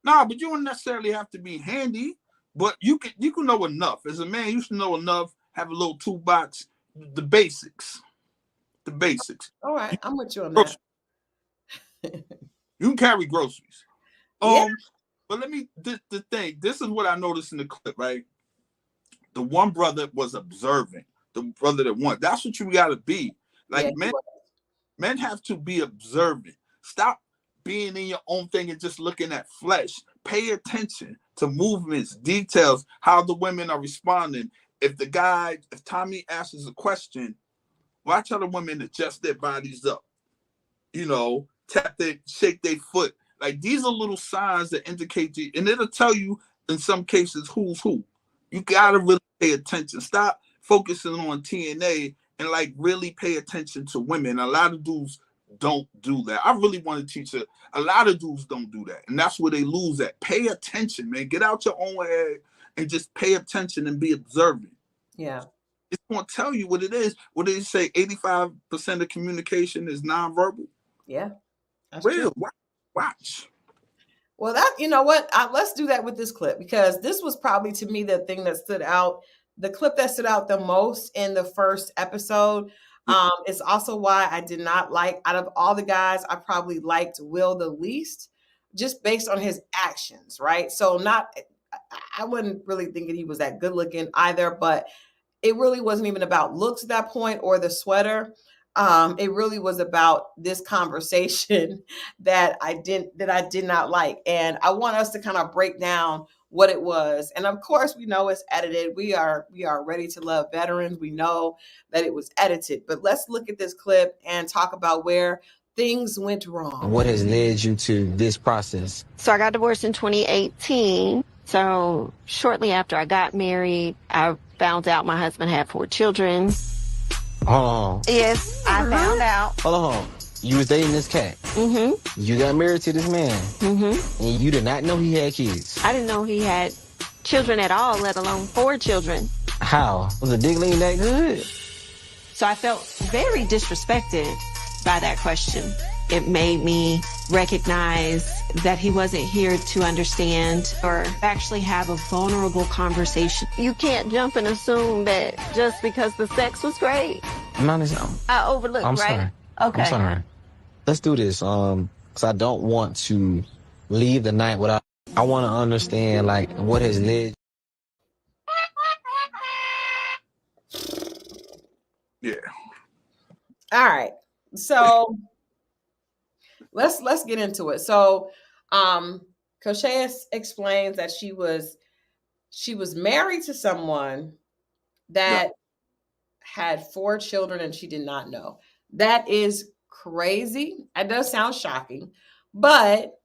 Nah, but you don't necessarily have to be handy. But you can know enough. As a man, you should know enough. Have a little toolbox. The basics. All right, I'm with you on that. You can carry groceries. But the thing, this is what I noticed in the clip, right? The one brother was observing. The brother that won. That's what you got to be. Like men have to be observant. Stop being in your own thing and just looking at flesh. Pay attention to movements, details, how the women are responding. If Tommy asks a question, watch how the women adjust their bodies up. You know, shake their foot. Like these are little signs that indicate to you, and it'll tell you in some cases who's who. You gotta really pay attention. Stop focusing on TNA and like really pay attention to women. A lot of dudes don't do that. I really want to teach a lot of dudes don't do that, and that's where they lose at. Pay attention, man. Get out your own head and just pay attention and be observant. Yeah, it's gonna tell you what it is. What did they say? 85% of communication is nonverbal. Yeah, that's real. True. Watch. Well, you know what? Let's do that with this clip because this was probably to me the thing that stood out, the clip that stood out the most in the first episode. It's also why I did not like, out of all the guys, I probably liked Will the least, just based on his actions, right? So I wasn't really thinking he was that good looking either, but it really wasn't even about looks at that point or the sweater. It really was about this conversation that I did not like. And I want us to kind of break down what it was. And of course, we know it's edited. We are ready to love veterans. We know that it was edited, but let's look at this clip and talk about where things went wrong. What has led you to this process? So I got divorced in 2018. So shortly after I got married, I found out my husband had 4 children. Hold on. Yes, I found out. Hold on. You was dating this cat. Mm-hmm. You got married to this man. Mm-hmm. And you did not know he had kids. I didn't know he had children at all, let alone 4 children. How? Was the dick lean that good? So I felt very disrespected by that question. It made me recognize that he wasn't here to understand or actually have a vulnerable conversation. You can't jump and assume that just because the sex was great. I overlooked, I'm right? sorry. Okay. I'm sorry. Let's do this. Because I don't want to leave the night without. I want to understand, like, what has led. Yeah. All right. So let's get into it. So Koshea explains that she was married to someone that had 4 children and she did not know. That is crazy. It does sound shocking, but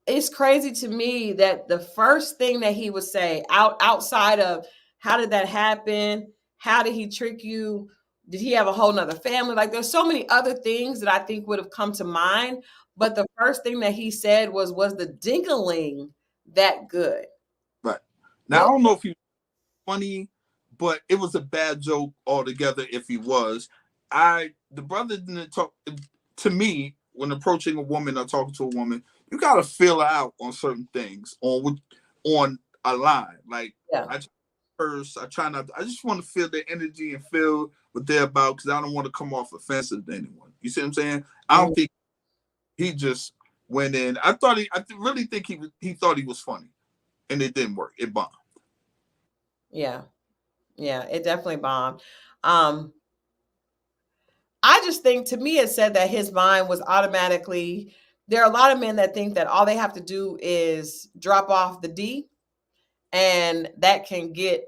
it's crazy to me that the first thing that he would say outside of how did that happen? How did he trick you? Did he have a whole nother family? Like, there's so many other things that I think would have come to mind. But the first thing that he said was the dingaling that good? Right. Now, I don't know if he was funny, but it was a bad joke altogether if he was. The brother didn't talk to me when approaching a woman or talking to a woman. You got to feel her out on certain things on a line. Like, I try not to, I just want to feel their energy and feel what they're about, because I don't want to come off offensive to anyone. You see what I'm saying? I don't think he just went in. I really think he thought he was funny, and it didn't work. It bombed. Yeah, it definitely bombed. I just think, to me, it said that his mind was automatically. There are a lot of men that think that all they have to do is drop off the D, and that can get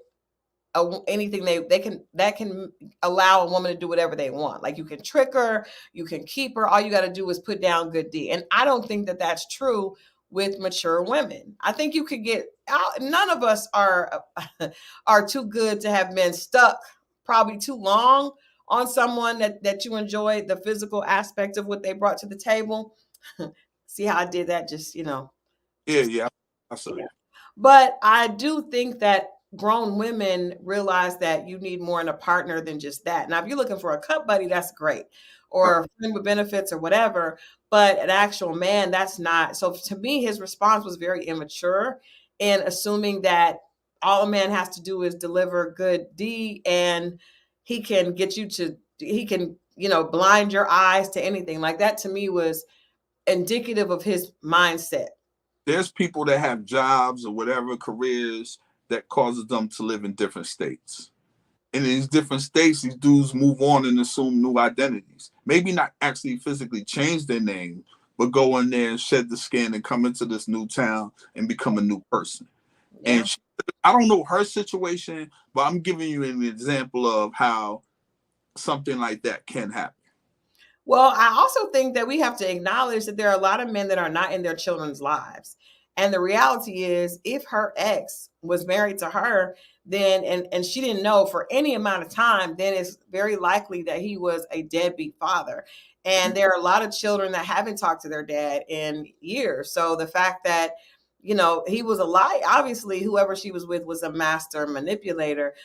anything that can allow a woman to do whatever they want. Like, you can trick her, you can keep her. All you got to do is put down good D. And I don't think that that's true with mature women. I think you could get out. None of us are too good to have men stuck probably too long on someone that you enjoy the physical aspect of what they brought to the table. See how I did that? Just, Yeah. I saw that. But I do think that grown women realize that you need more in a partner than just that. Now, if you're looking for a cup buddy, that's great, or a friend with benefits or whatever, but an actual man, that's not. So to me, his response was very immature in assuming that all a man has to do is deliver good D and he can blind your eyes to anything. Like, that to me was indicative of his mindset. There's people that have jobs or whatever, careers, that causes them to live in different states. And in these different states, these dudes move on and assume new identities. Maybe not actually physically change their name, but go in there and shed the skin and come into this new town and become a new person. Yeah. And I don't know her situation, but I'm giving you an example of how something like that can happen. Well, I also think that we have to acknowledge that there are a lot of men that are not in their children's lives. And the reality is, if her ex was married to her, then and she didn't know for any amount of time, then it's very likely that he was a deadbeat father. And there are a lot of children that haven't talked to their dad in years. So the fact that, he was a lie. Obviously, whoever she was with was a master manipulator.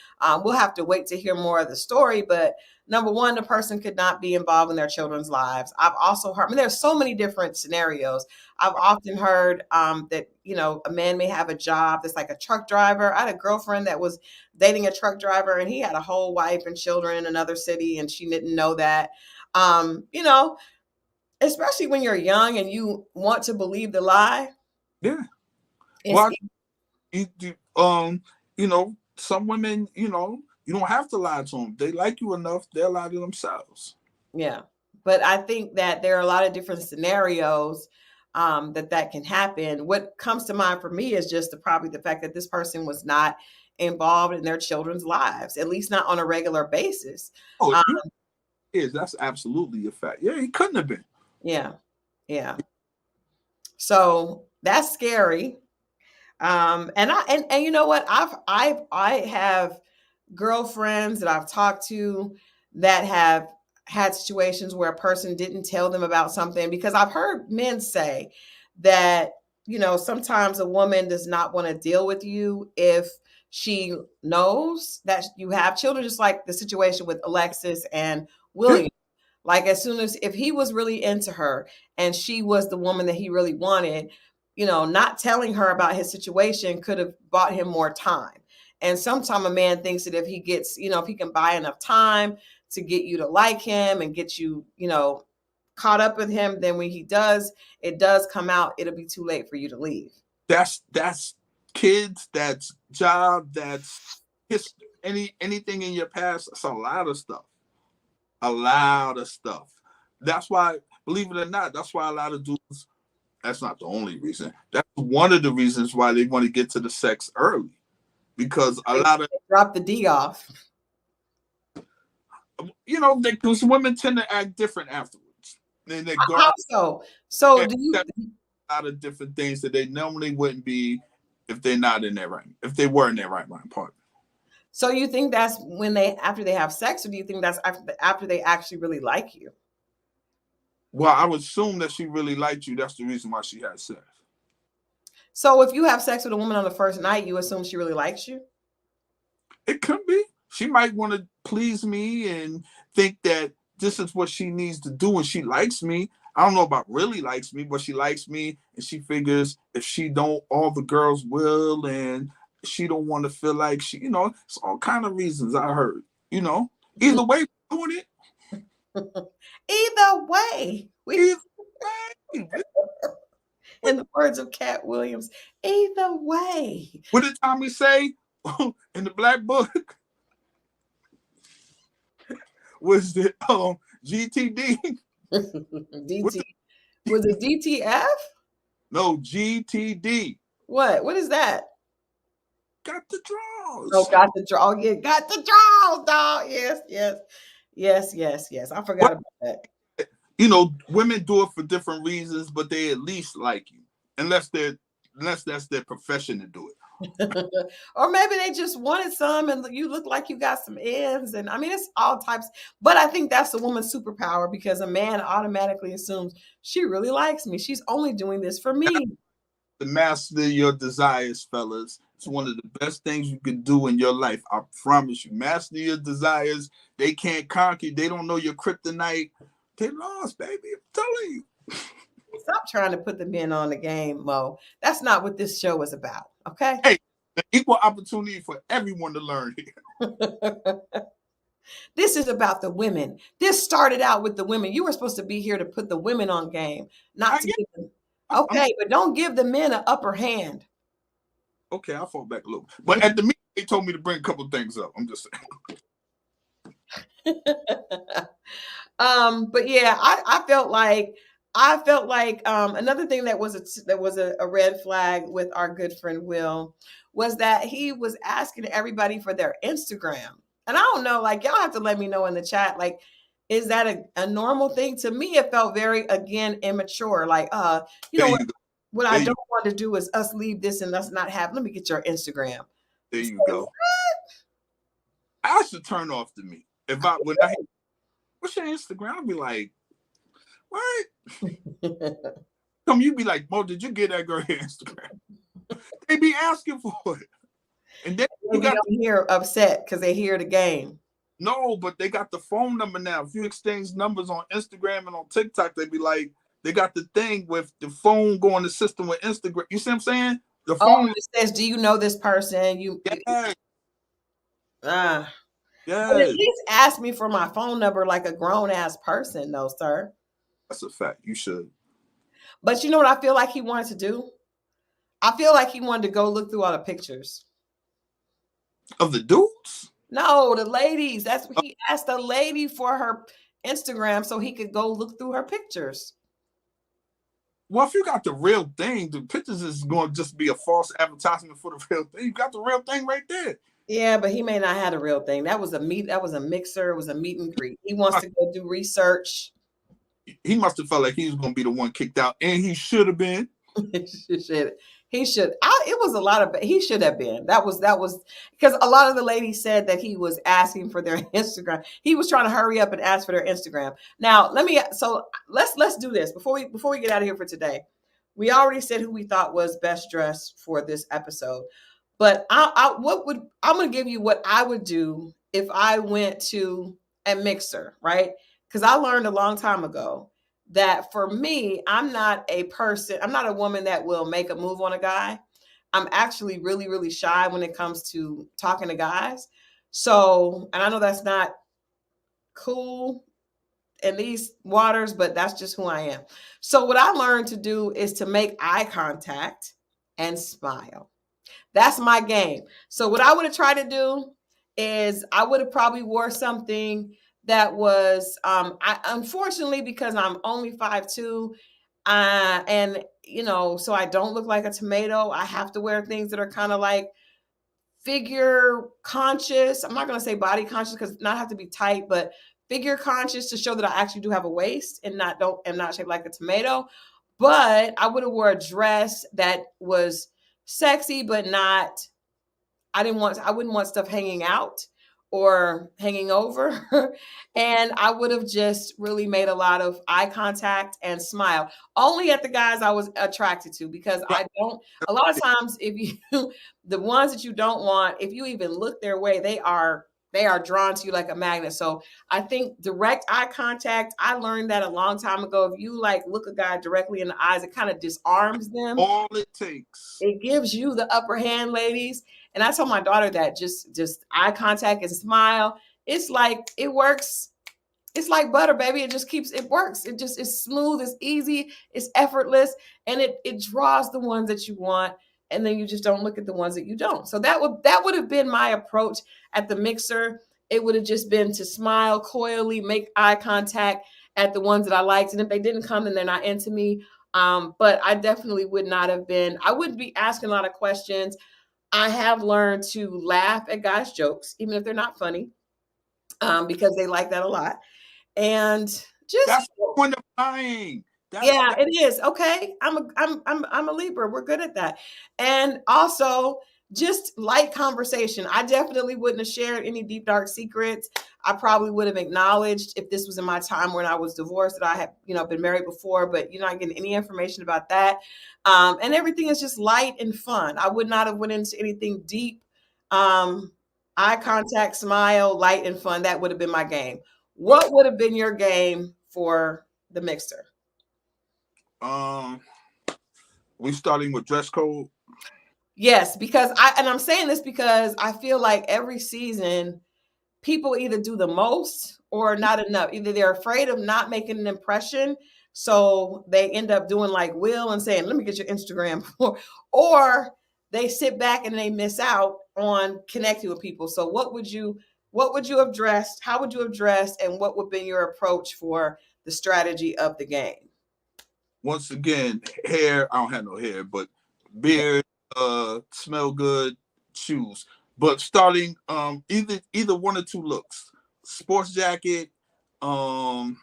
We'll have to wait to hear more of the story. But number one, the person could not be involved in their children's lives. I've also heard, there's so many different scenarios. I've often heard that, a man may have a job that's like a truck driver. I had a girlfriend that was dating a truck driver, and he had a whole wife and children in another city, and she didn't know that. Especially when you're young and you want to believe the lie. Yeah. Well, some women, you don't have to lie to them. They like you enough, they'll lie to themselves. Yeah. But I think that there are a lot of different scenarios that can happen. What comes to mind for me is just probably the fact that this person was not involved in their children's lives, at least not on a regular basis. Oh, that's absolutely a fact. Yeah, he couldn't have been. Yeah. Yeah. So that's scary. And you know what? I have girlfriends that I've talked to that have had situations where a person didn't tell them about something, because I've heard men say that, sometimes a woman does not want to deal with you if she knows that you have children, just like the situation with Alexis and William. Like, as soon as, if he was really into her and she was the woman that he really wanted, not telling her about his situation could have bought him more time. And sometimes a man thinks that if he gets, if he can buy enough time to get you to like him and get you, caught up with him, then when it does come out, it'll be too late for you to leave. That's kids, that's job, that's history, anything in your past. That's a lot of stuff. A lot of stuff. That's why, believe it or not, that's why a lot of dudes, that's not the only reason. That's one of the reasons why they want to get to the sex early. Because a lot of drop the D off. Because women tend to act different afterwards. Then they go out. So do you a lot of different things that they normally wouldn't be if they're not in their right, if they were in their right mind partner. So you think that's when after they have sex, or do you think that's after they actually really like you? Well, I would assume that she really liked you. That's the reason why she had sex. So if you have sex with a woman on the first night, you assume she really likes you? It could be. She might want to please me and think that this is what she needs to do, and she likes me. I don't know about really likes me, but she likes me, and she figures if she don't, all the girls will, and she don't want to feel like she, it's all kind of reasons I heard, either way, we're doing it. Either way. In the words of Cat Williams, either way. What did Tommy say in the Black Book? Was it GTD? DT. Was it DTF? No, GTD. What is that? Got the draws. Oh, got the draw. Yeah, got the draws, dog. Yes. I forgot about that. Women do it for different reasons, but they at least like you, unless that's their profession to do it. Or maybe they just wanted some, and you look like you got some ends, and it's all types. But I think that's a woman's superpower, because a man automatically assumes she really likes me. She's only doing this for me. To master your desires, fellas. It's one of the best things you can do in your life. I promise you. Master your desires. They can't conquer you. They don't know your kryptonite. They lost, baby. I'm telling you. Stop trying to put the men on the game, Mo. That's not what this show is about, okay? Hey, the equal opportunity for everyone to learn here. This is about the women. This started out with the women. You were supposed to be here to put the women on game, not to give them. Okay, but don't give the men an upper hand. Okay, I'll fall back a little. But at the meeting, they told me to bring a couple of things up. I'm just saying. But yeah, I felt like another thing that was a red flag with our good friend Will was that he was asking everybody for their Instagram. And I don't know, like, y'all have to let me know in the chat, like, is that a normal thing? To me, it felt very, again, immature. Like, what I don't want to do is us leave this and us not have, let me get your Instagram. There you go. I should turn off to me. What's your Instagram? I'll be like, what? Come, you be like, Mo, did you get that girl your Instagram? they be asking for it. And then you got don't hear upset because they hear the game. No, but they got the phone number now. If you exchange numbers on Instagram and on TikTok, they be like, they got the thing with the phone going the system with Instagram. You see what I'm saying? The phone it says, "Do you know this person?" Yes. But at least ask me for my phone number like a grown ass person, though, sir. That's a fact. You should. But you know what I feel like he wanted to do? I feel like he wanted to go look through all the pictures of the dudes. No, the ladies. That's what he asked a lady for her Instagram so he could go look through her pictures. Well, if you got the real thing, the pictures is going to just be a false advertisement for the real thing. You got the real thing right there. Yeah, but he may not have the real thing. That was a mixer. It was a meet and greet. He wants to go do research. He must have felt like he was going to be the one kicked out, and he should have been. He should. It was a lot of. He should have been. That was because a lot of the ladies said that he was asking for their Instagram. He was trying to hurry up and ask for their Instagram. Now let's do this before we get out of here for today. We already said who we thought was best dressed for this episode, but I'm going to give you what I would do if I went to a mixer, right? Because I learned a long time ago that for me, I'm not a woman that will make a move on a guy. I'm actually really, really shy when it comes to talking to guys. So, and I know that's not cool in these waters, but that's just who I am. So what I learned to do is to make eye contact and smile. That's my game. So what I would have tried to do is I would have probably wore something that was unfortunately, because I'm only 5'2", and so I don't look like a tomato, I have to wear things that are kind of like figure conscious. I'm not going to say body conscious because not have to be tight, but figure conscious to show that I actually do have a waist and not shaped like a tomato. But I would have wore a dress that was sexy, but not. I wouldn't want stuff hanging out or hanging over. And I would have just really made a lot of eye contact and smile only at the guys I was attracted to, because a lot of times the ones that you don't want, if you even look their way, they are drawn to you like a magnet. So I think direct eye contact, I learned that a long time ago. If you look a guy directly in the eyes, it kind of disarms them. All it takes. It gives you the upper hand, ladies. And I told my daughter that just eye contact and smile. It's like, it works. It's like butter, baby. It works. It's smooth, it's easy, it's effortless, and it draws the ones that you want. And then you just don't look at the ones that you don't. So that would have been my approach at the mixer. It would have just been to smile coyly, make eye contact at the ones that I liked. And if they didn't come, then they're not into me. But I definitely would not have been. I wouldn't be asking a lot of questions. I have learned to laugh at guys' jokes, even if they're not funny, because they like that a lot. And that's the point of lying. It is. Okay. I'm a Libra. We're good at that. And also just light conversation. I definitely wouldn't have shared any deep, dark secrets. I probably would have acknowledged if this was in my time when I was divorced that I had, been married before, but you're not getting any information about that. And everything is just light and fun. I would not have went into anything deep. Eye contact, smile, light and fun. That would have been my game. What would have been your game for the mixer? We starting with dress code? Yes, because I'm saying this because I feel like every season people either do the most or not enough. Either they're afraid of not making an impression, so they end up doing like Will and saying, "Let me get your Instagram," or they sit back and they miss out on connecting with people. So what would you have dressed? How would you have dressed? And what would be your approach for the strategy of the game? Once again, hair, I don't have no hair, but beard, smell good, shoes. But starting either one or two looks. Sports jacket, probably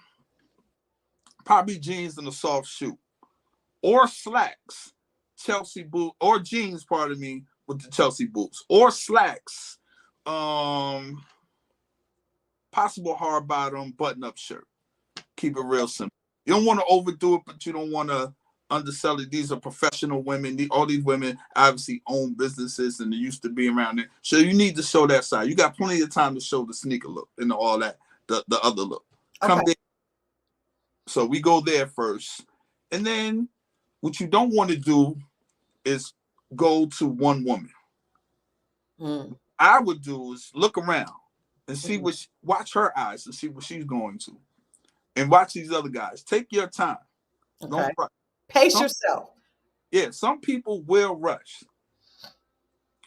jeans and a soft shoe. Or slacks, Chelsea boot, or jeans, pardon me, with the Chelsea boots. Or slacks, possible hard bottom button-up shirt. Keep it real simple. You don't want to overdo it, but you don't want to underselling. These are professional women. All these women obviously own businesses and they used to be around there. So you need to show that side. You got plenty of time to show the sneaker look and all that, the other look. Come there. So we go there first. And then what you don't want to do is go to one woman. What I would do is look around and see watch her eyes and see what she's going to. And watch these other guys. Take your time. Okay. Don't rush. Pace yourself. Yeah, some people will rush.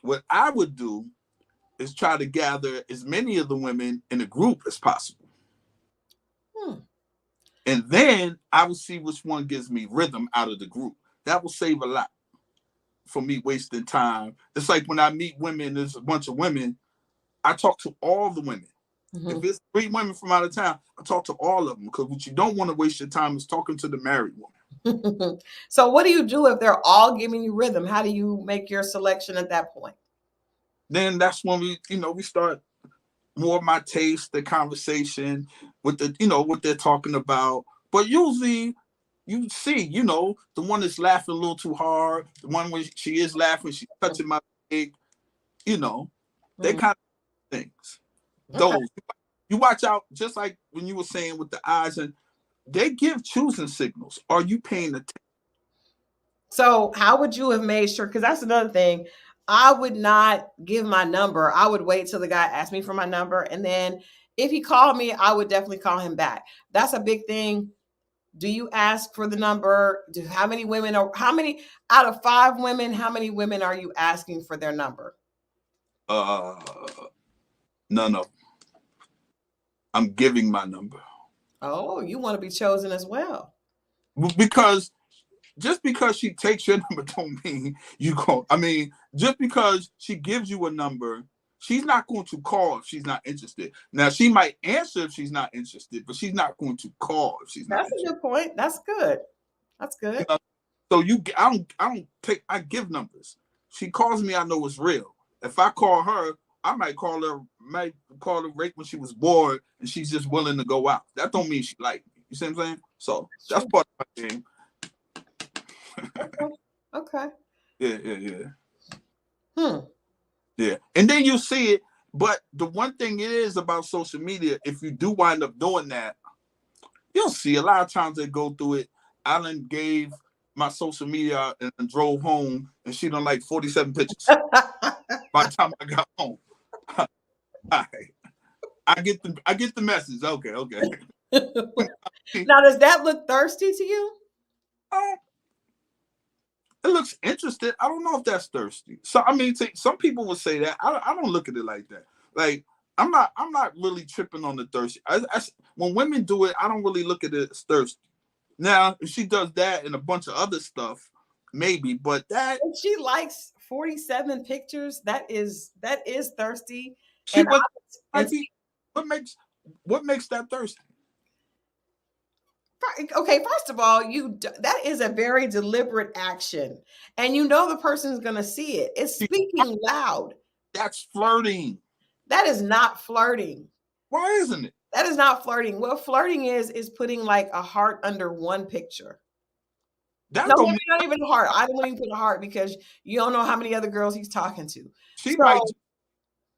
What I would do is try to gather as many of the women in a group as possible. And then I will see which one gives me rhythm out of the group. That will save a lot for me wasting time. It's like when I meet women, there's a bunch of women, I talk to all the women. If it's 3 women from out of town, I talk to all of them, because what you don't want to waste your time is talking to the married woman. So what do you do if they're all giving you rhythm? How do you make your selection at that point? Then that's when we start more of my taste, the conversation with the, what they're talking about. But usually you see, the one that's laughing a little too hard, the one when she is laughing, she's touching my leg, they kind of things. Those you watch out, just like when you were saying with the eyes, and they give choosing signals. Are you paying attention? So how would you have made sure? Because that's another thing. I would not give my number. I would wait till the guy asked me for my number. And then if he called me, I would definitely call him back. That's a big thing. Do you ask for the number? How many out of 5 women, how many women are you asking for their number? None of them. I'm giving my number. Oh, you want to be chosen as well. Because just because she takes your number don't mean you go. I mean, just because she gives you a number, she's not going to call if she's not interested. Now, she might answer if she's not interested, but she's not going to call if she's not interested. That's a good point. That's good. That's good. So I give numbers. She calls me, I know it's real. If I call her, I might call her right when she was bored and she's just willing to go out. That don't mean she like me. You see what I'm saying? So that's part of my game. Okay. Yeah. Yeah. And then you see it. But the one thing it is about social media, if you do wind up doing that, you'll see a lot of times they go through it. I done gave my social media and drove home, and she done like 47 pictures by the time I got home. All right. I get the message. Okay. Now, does that look thirsty to you? It looks interested. I don't know if that's thirsty. So I mean, some people would say that. I don't look at it like that. Like I'm not really tripping on the thirsty. When women do it, I don't really look at it as thirsty. Now, if she does that and a bunch of other stuff, maybe. But that if she likes 47 pictures, that is thirsty. What makes that thirsty? Okay, first of all, that is a very deliberate action, and the person is going to see it. It's speaking loud. That's flirting. That is not flirting. Why isn't it? That is not flirting. What flirting is putting like a heart under one picture. Maybe not even a heart. I don't even put a heart because you don't know how many other girls he's talking to. Might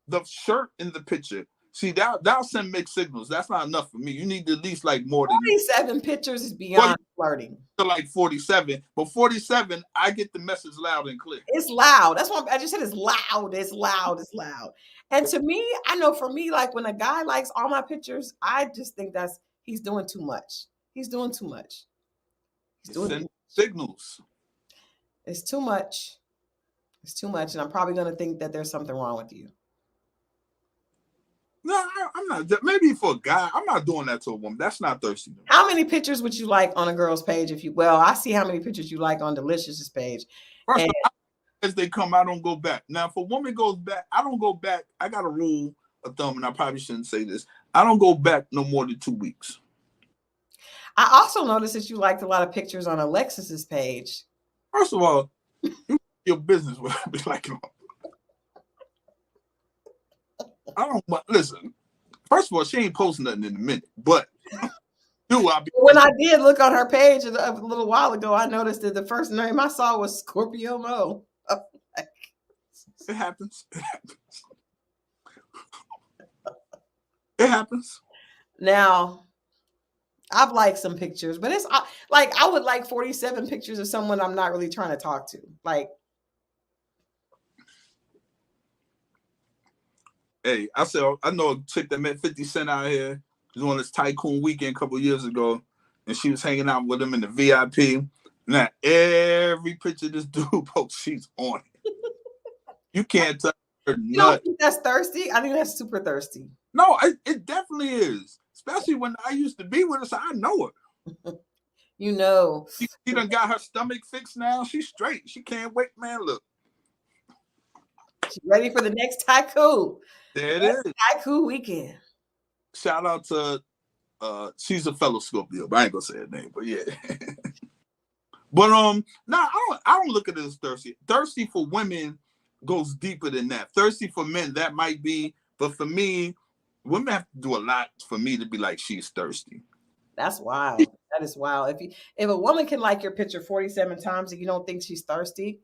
the shirt in the picture. See, that'll send mixed signals. That's not enough for me. You need at least like more than 47 pictures is beyond flirting. To like 47, but 47, I get the message loud and clear. It's loud. That's what I just said. It's loud. It's loud. It's loud. And to me, I know for me, like when a guy likes all my pictures, I just think he's doing too much. He's doing too much. He's doing signals. It's too much. It's too much, and I'm probably going to think that there's something wrong with you. No, I'm not. Maybe for a guy, I'm not doing that to a woman. That's not thirsty. How many pictures would you like on a girl's page? I see how many pictures you like on Delicious's page. First, as they come, I don't go back. Now, if a woman goes back, I don't go back. I got a rule of thumb, and I probably shouldn't say this. I don't go back no more than 2 weeks. I also noticed that you liked a lot of pictures on Alexis's page. First of all, your business would be like. I don't listen. First of all, she ain't posting nothing in a minute, but When I did look on her page a little while ago, I noticed that the first name I saw was Scorpio Moe. It happens. It happens. Now, I've liked some pictures, but it's like I would like 47 pictures of someone I'm not really trying to talk to. Like, hey, I know a chick that met 50 Cent out here. She was on this Tycoon weekend a couple years ago, and she was hanging out with him in the VIP. Now, every picture this dude posts, she's on it. You can't touch her nut. You don't think that's thirsty? I think that's super thirsty. No, it definitely is. Especially when I used to be with her, so I know her. You know. She done got her stomach fixed now. She's straight. She can't wait, man. Look. She's ready for the next Tycoon. There it is. Tycoon weekend. Shout out to she's a fellow Scorpio, but I ain't gonna say her name, but yeah. But I don't look at it as thirsty. Thirsty for women goes deeper than that. Thirsty for men, that might be, but for me, women have to do a lot for me to be like she's thirsty. That's wild. That is wild. If a woman can like your picture 47 times and you don't think she's thirsty,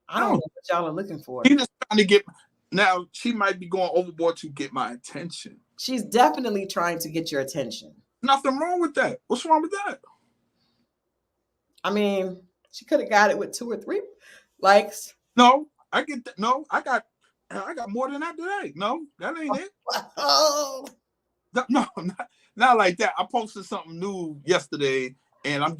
I don't know what y'all are looking for. She's just trying to get. Now she might be going overboard to get my attention. She's definitely trying to get your attention. Nothing wrong with that. What's wrong with that? I mean, she could have got it with 2 or 3 likes. No, I get that. No, I got more than that today. No, that ain't it. Oh. No, not like that. I posted something new yesterday, and I'm,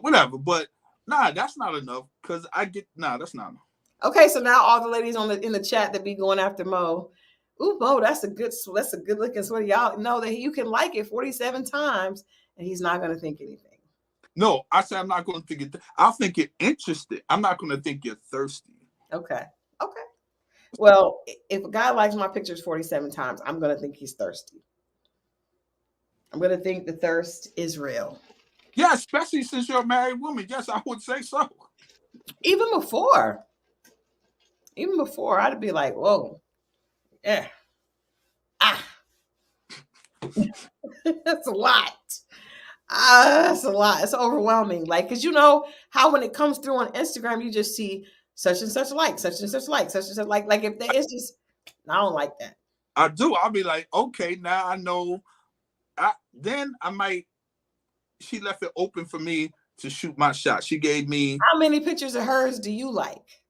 whatever. But that's not enough because that's not enough. Okay, so now all the ladies in the chat that be going after Mo, ooh, Mo, that's a good looking sweater. Y'all know that you can like it 47 times, and he's not going to think anything. No, I said I'm not going to think it. I'll think you're interested. I'm not going to think you're thirsty. Okay. Well, if a guy likes my pictures 47 times, I'm going to think he's thirsty. I'm going to think the thirst is real. Yeah, especially since you're a married woman. Yes, I would say so. Even before, I'd be like, whoa, yeah. That's a lot. That's a lot. It's overwhelming. Like, because you know how when it comes through on Instagram, you just see such and such like, such and such like, such and such like. Like, it's just, I don't like that. I do. I'll be like, okay, now I know. Then I might, she left it open for me to shoot my shot. She gave me. How many pictures of hers do you like?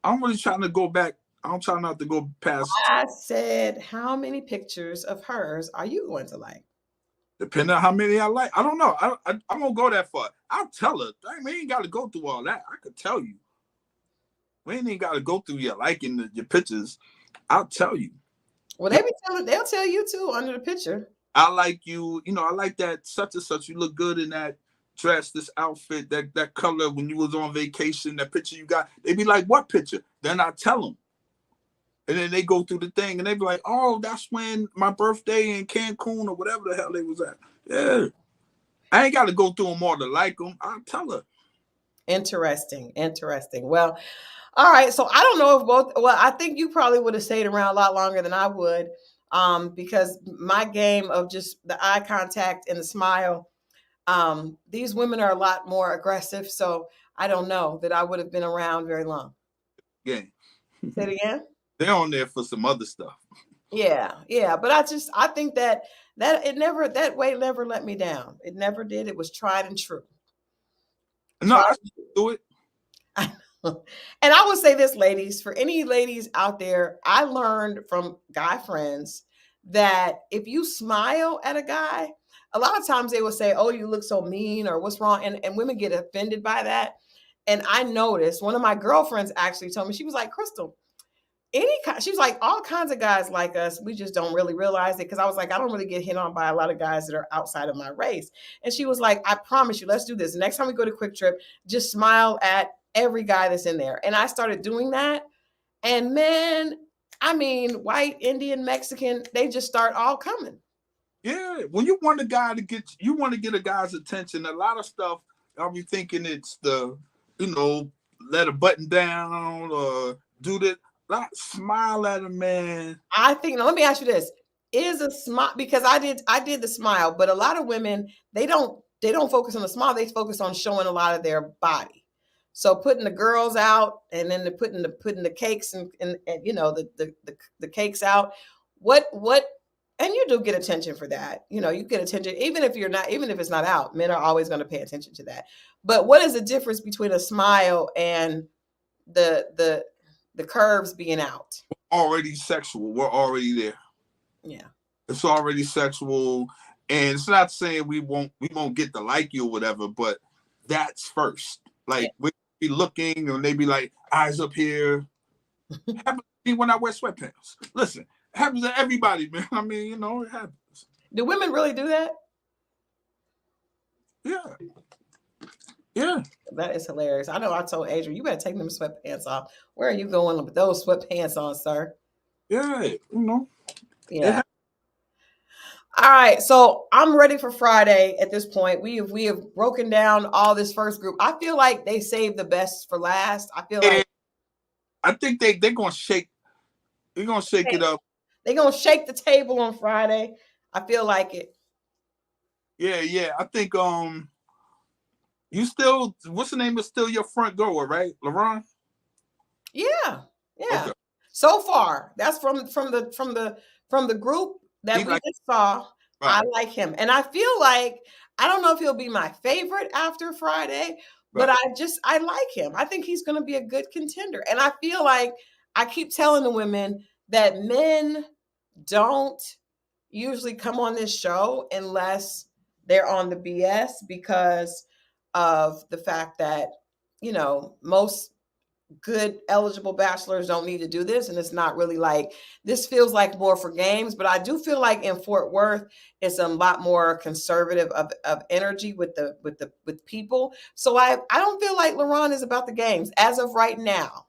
I'm really trying to go back. I'm trying not to go past. I said, how many pictures of hers are you going to like? Depending on how many I like. I don't know. I won't go that far. I'll tell her. We ain't got to go through all that. I could tell you. We ain't even got to go through your liking your pictures. I'll tell you. Well, they'll tell you too under the picture. I like you. I like that such and such. You look good in that dress, this outfit, that color when you was on vacation, that picture you got. They be like, what picture? Then I tell them. And then they go through the thing and they be like, oh, that's when my birthday in Cancun or whatever the hell they was at. Yeah. I ain't got to go through them all to like them. I'll tell her. Interesting. Well, all right. So I don't know if I think you probably would have stayed around a lot longer than I would because my game of just the eye contact and the smile, these women are a lot more aggressive. So I don't know that I would have been around very long. Yeah. Say it again? They're on there for some other stuff. Yeah. But I think that way never let me down. It never did. It was tried and true. No, I do it. And I would say this, ladies, for any ladies out there, I learned from guy friends that if you smile at a guy, a lot of times they will say, oh, you look so mean or what's wrong? And women get offended by that. And I noticed one of my girlfriends actually told me, she was like, Christal, she was like, all kinds of guys like us, we just don't really realize it. Because I was like, I don't really get hit on by a lot of guys that are outside of my race. And she was like, I promise you, let's do this. Next time we go to Quick Trip, just smile at every guy that's in there. And I started doing that. And man, I mean, white, Indian, Mexican, they just start all coming. Yeah. When you want a guy to get a guy's attention, a lot of stuff, I'll be thinking it's the, let a button down or do that. Smile at a man. I think, now let me ask you this. is a smile, because I did the smile, but a lot of women, they don't focus on the smile. They focus on showing a lot of their body. So putting the girls out, and then putting the cakes and you know, the cakes out. What and you do get attention for that. You know, you get attention even if it's not out. Men are always going to pay attention to that. But what is the difference between a smile and the curves being out? Already sexual. We're already there. Yeah. It's already sexual. And it's not saying we won't get to like you or whatever, but that's first. Like, we be looking and they be like, eyes up here. Happens to me when I wear sweatpants. Listen, it happens to everybody, man. I mean, you know, it happens. Do women really do that? Yeah. Yeah. That is hilarious. I know I told Adrian, you better take them sweatpants off. Where are you going with those sweatpants on, sir? Yeah, you know. Yeah. All right, so I'm ready for Friday at this point. We have broken down all this first group. I feel like they saved the best for last. I feel like I think they're gonna shake. They're gonna shake it up. They're gonna shake the table on Friday. I feel like it. Yeah. I think you still, what's the name, is still your front goer, right, LaRon? Yeah. Okay. So far, that's from the group that we just saw. Right. I like him, and I feel like, I don't know if he'll be my favorite after Friday, but I like him. I think he's going to be a good contender, and I feel like I keep telling the women that men don't usually come on this show unless they're on the BS, because of the fact that, you know, most good eligible bachelors don't need to do this, and it's not really like, this feels like more for games. But I do feel like in Fort Worth it's a lot more conservative of energy with people. So I don't feel like LaRon is about the games as of right now.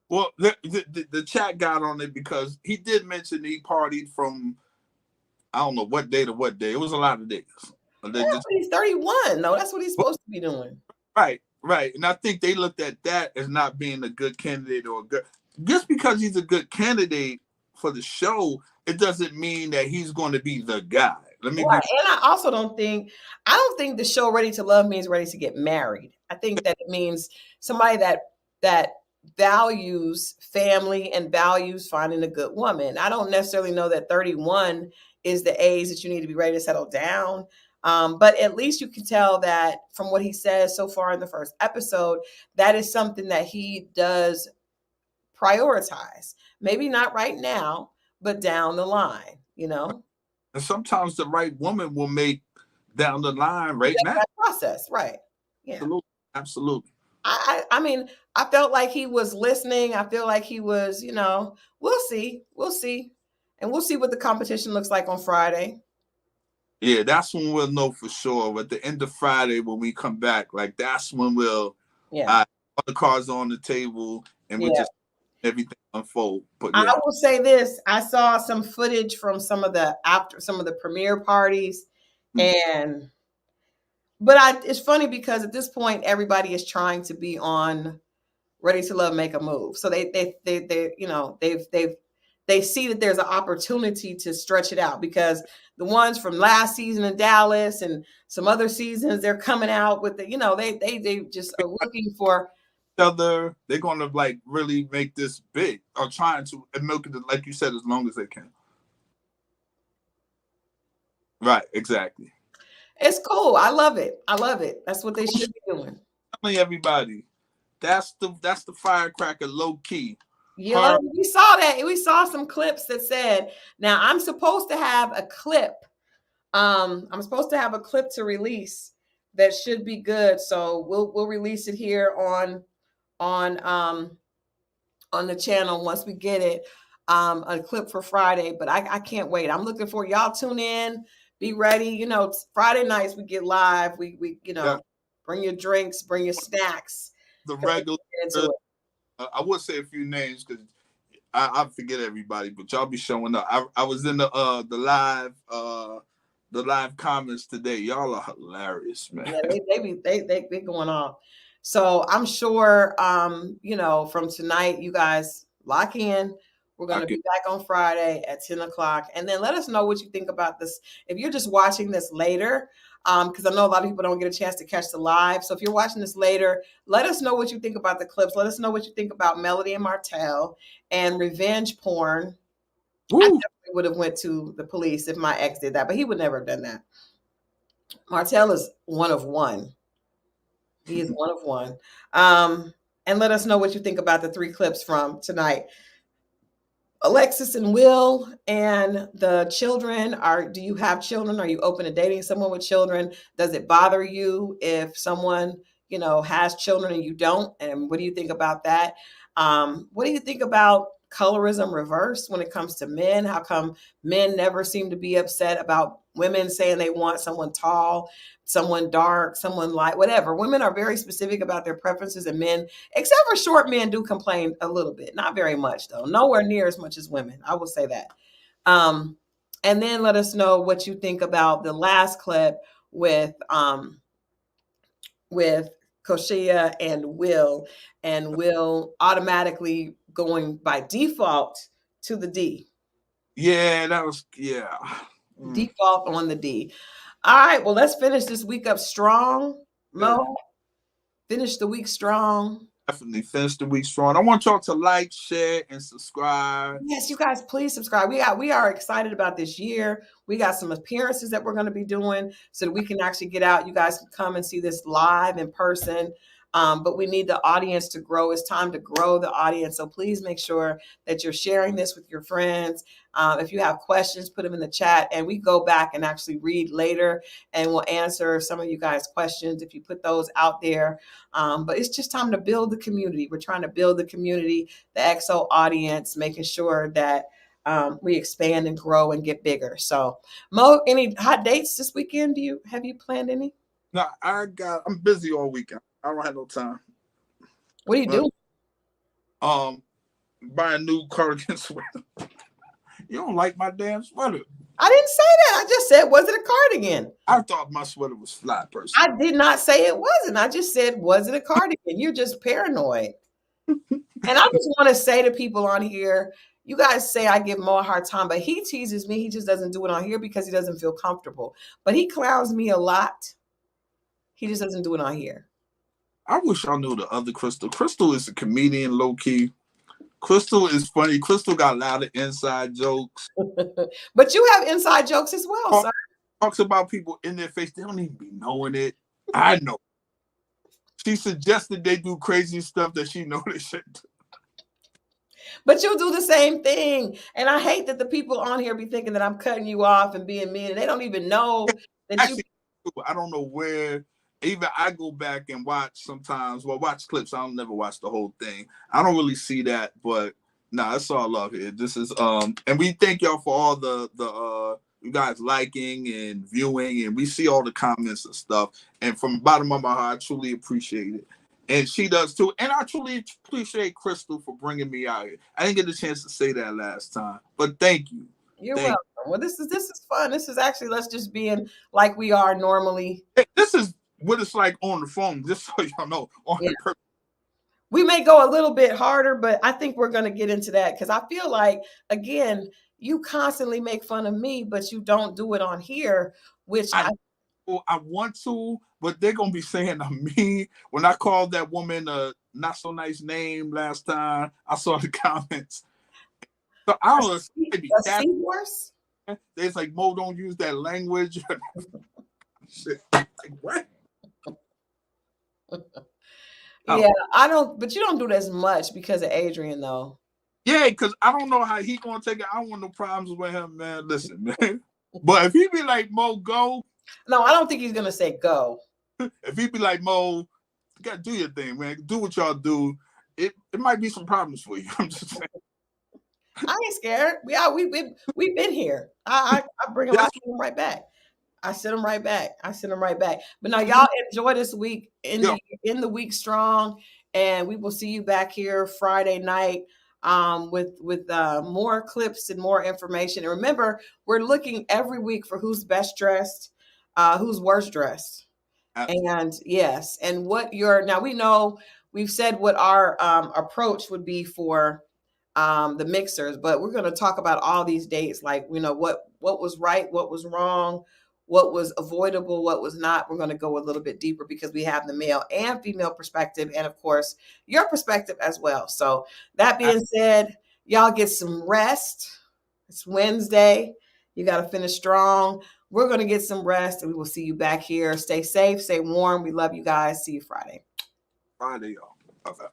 Well, the chat got on it because he did mention he partied from, I don't know what day to what day. It was a lot of days. He's 31 though. That's what he's supposed to be doing. Right. And I think they looked at that as not being a good candidate, or just because he's a good candidate for the show, it doesn't mean that he's going to be the guy. And I also don't think the show Ready to Love means ready to get married. I think that it means somebody that values family and values finding a good woman. I don't necessarily know that 31 is the age that you need to be ready to settle down. But at least you can tell that from what he says so far in the first episode, that is something that he does prioritize. Maybe not right now, but down the line, you know? And sometimes the right woman will make down the line right now. That process, right. Yeah. Absolutely. I mean, I felt like he was listening. I feel like he was, you know, we'll see. And we'll see what the competition looks like on Friday. Yeah, that's when we'll know for sure. At the end of Friday, when we come back, like, that's when we'll all the cards on the table and we'll just everything unfold. But I will say this: I saw some footage from some of the premiere parties, and it's funny because at this point everybody is trying to be on Ready to Love, Make a Move. So they you know, they see that there's an opportunity to stretch it out, because the ones from last season in Dallas and some other seasons, they're coming out with the, you know, they just are looking for other. They're going to like really make this big, or trying to milk it, like you said, as long as they can. Right, exactly. It's cool. I love it. That's what they should be doing. Telling everybody, that's the firecracker, low key. Yeah, we saw that. We saw some clips that said, now I'm supposed to have a clip. I'm supposed to have a clip to release that should be good. So we'll release it here on the channel once we get it. A clip for Friday, but I can't wait. I'm looking for y'all. Tune in, be ready. You know, Friday nights we get live. We you know, bring your drinks, bring your snacks. The regular. I would say a few names because I forget everybody, but y'all be showing up. I was in the live comments today. Y'all are hilarious, man. Yeah, they going off. So I'm sure you know, from tonight, you guys lock in. We're going to be back on Friday at 10 o'clock. And then let us know what you think about this. If you're just watching this later, because I know a lot of people don't get a chance to catch the live. So if you're watching this later, let us know what you think about the clips. Let us know what you think about Melody and Martel and revenge porn. Woo. I definitely would have went to the police if my ex did that, but he would never have done that. Martel is one of one. He is one of one. And let us know what you think about the 3 clips from tonight. Alexis and Will and the children. Do you have children? Are you open to dating someone with children? Does it bother you if someone, has children and you don't? And what do you think about that? What do you think about colorism reversed when it comes to men? How come men never seem to be upset about women saying they want someone tall, someone dark, someone light, whatever? Women are very specific about their preferences, and men, except for short men, do complain a little bit. Not very much, though. Nowhere near as much as women. I will say that. And then let us know what you think about the last clip with Koshia and Will automatically going by default to the D. Yeah, that was, Default on the D. All right, well, let's finish this week up strong. Mo, finish the week strong. Definitely finish the week strong. I want y'all to like, share, and subscribe. Yes, you guys, please subscribe. We are excited about this year. We got some appearances that we're going to be doing so that we can actually get out. You guys can come and see this live in person. But we need the audience to grow. It's time to grow the audience. So please make sure that you're sharing this with your friends. If you have questions, put them in the chat, and we go back and actually read later, and we'll answer some of you guys' questions if you put those out there. But it's just time to build the community. We're trying to build the community, the XO audience, making sure that we expand and grow and get bigger. So, Mo, any hot dates this weekend? Have you planned any? No, I'm busy all weekend. I don't have no time. What are you doing? Buy a new cardigan sweater. You don't like my damn sweater. I didn't say that. I just said, was it a cardigan? I thought my sweater was fly, personally. I did not say it wasn't. I just said, was it a cardigan? You're just paranoid. And I just want to say to people on here, you guys say I give Mo a hard time, but he teases me. He just doesn't do it on here because he doesn't feel comfortable. But he clowns me a lot. He just doesn't do it on here. I wish I knew the other Christal. Christal is a comedian, low-key. Christal is funny. Christal got a lot of inside jokes. But you have inside jokes as well, sir. Talks about people in their face. They don't even be knowing it. I know. She suggested they do crazy stuff that she know they shouldn't do. But you'll do the same thing. And I hate that the people on here be thinking that I'm cutting you off and being mean. And they don't even know that Actually, I don't know where. Even I go back and watch sometimes. Well, watch clips. I'll never watch the whole thing. I don't really see that, but it's all love here. This is and we thank y'all for all the you guys liking and viewing, and we see all the comments and stuff. And from the bottom of my heart, I truly appreciate it. And she does too. And I truly appreciate Christal for bringing me out here. I didn't get a chance to say that last time, but thank you. You're welcome. Well, this is fun. This is actually, let's just being like we are normally. This is what it's like on the phone, just so y'all know. We may go a little bit harder, but I think we're going to get into that because I feel like, again, you constantly make fun of me, but you don't do it on here, which I want to, but they're going to be saying I'm mean. When I called that woman a not so nice name last time, I saw the comments. So I was worse. It's like, Mo, don't use that language. Shit. Like, what? Yeah, I don't, but you don't do it as much because of Adrian, though. Yeah, because I don't know how he gonna take it. I don't want no problems with him, man. Listen, man. But if he be like, Mo, go. No, I don't think he's gonna say go. If he be like, Mo, you gotta do your thing, man. Do what y'all do. It might be some problems for you. I'm just saying. I ain't scared. We've been here. I bring a lot of them right back. I send them right back. But now y'all enjoy this week in the week strong, and we will see you back here Friday night with more clips and more information. And remember, we're looking every week for who's best dressed, who's worst dressed. And yes, and now we know we've said what our approach would be for the mixers, but we're going to talk about all these dates, like, you know, what was right, what was wrong, what was avoidable, what was not. We're going to go a little bit deeper because we have the male and female perspective, and of course your perspective as well. So that being said, y'all get some rest. It's Wednesday. You got to finish strong. We're going to get some rest, and we will see you back here. Stay safe, stay warm. We love you guys. See you Friday. Friday, y'all. Okay.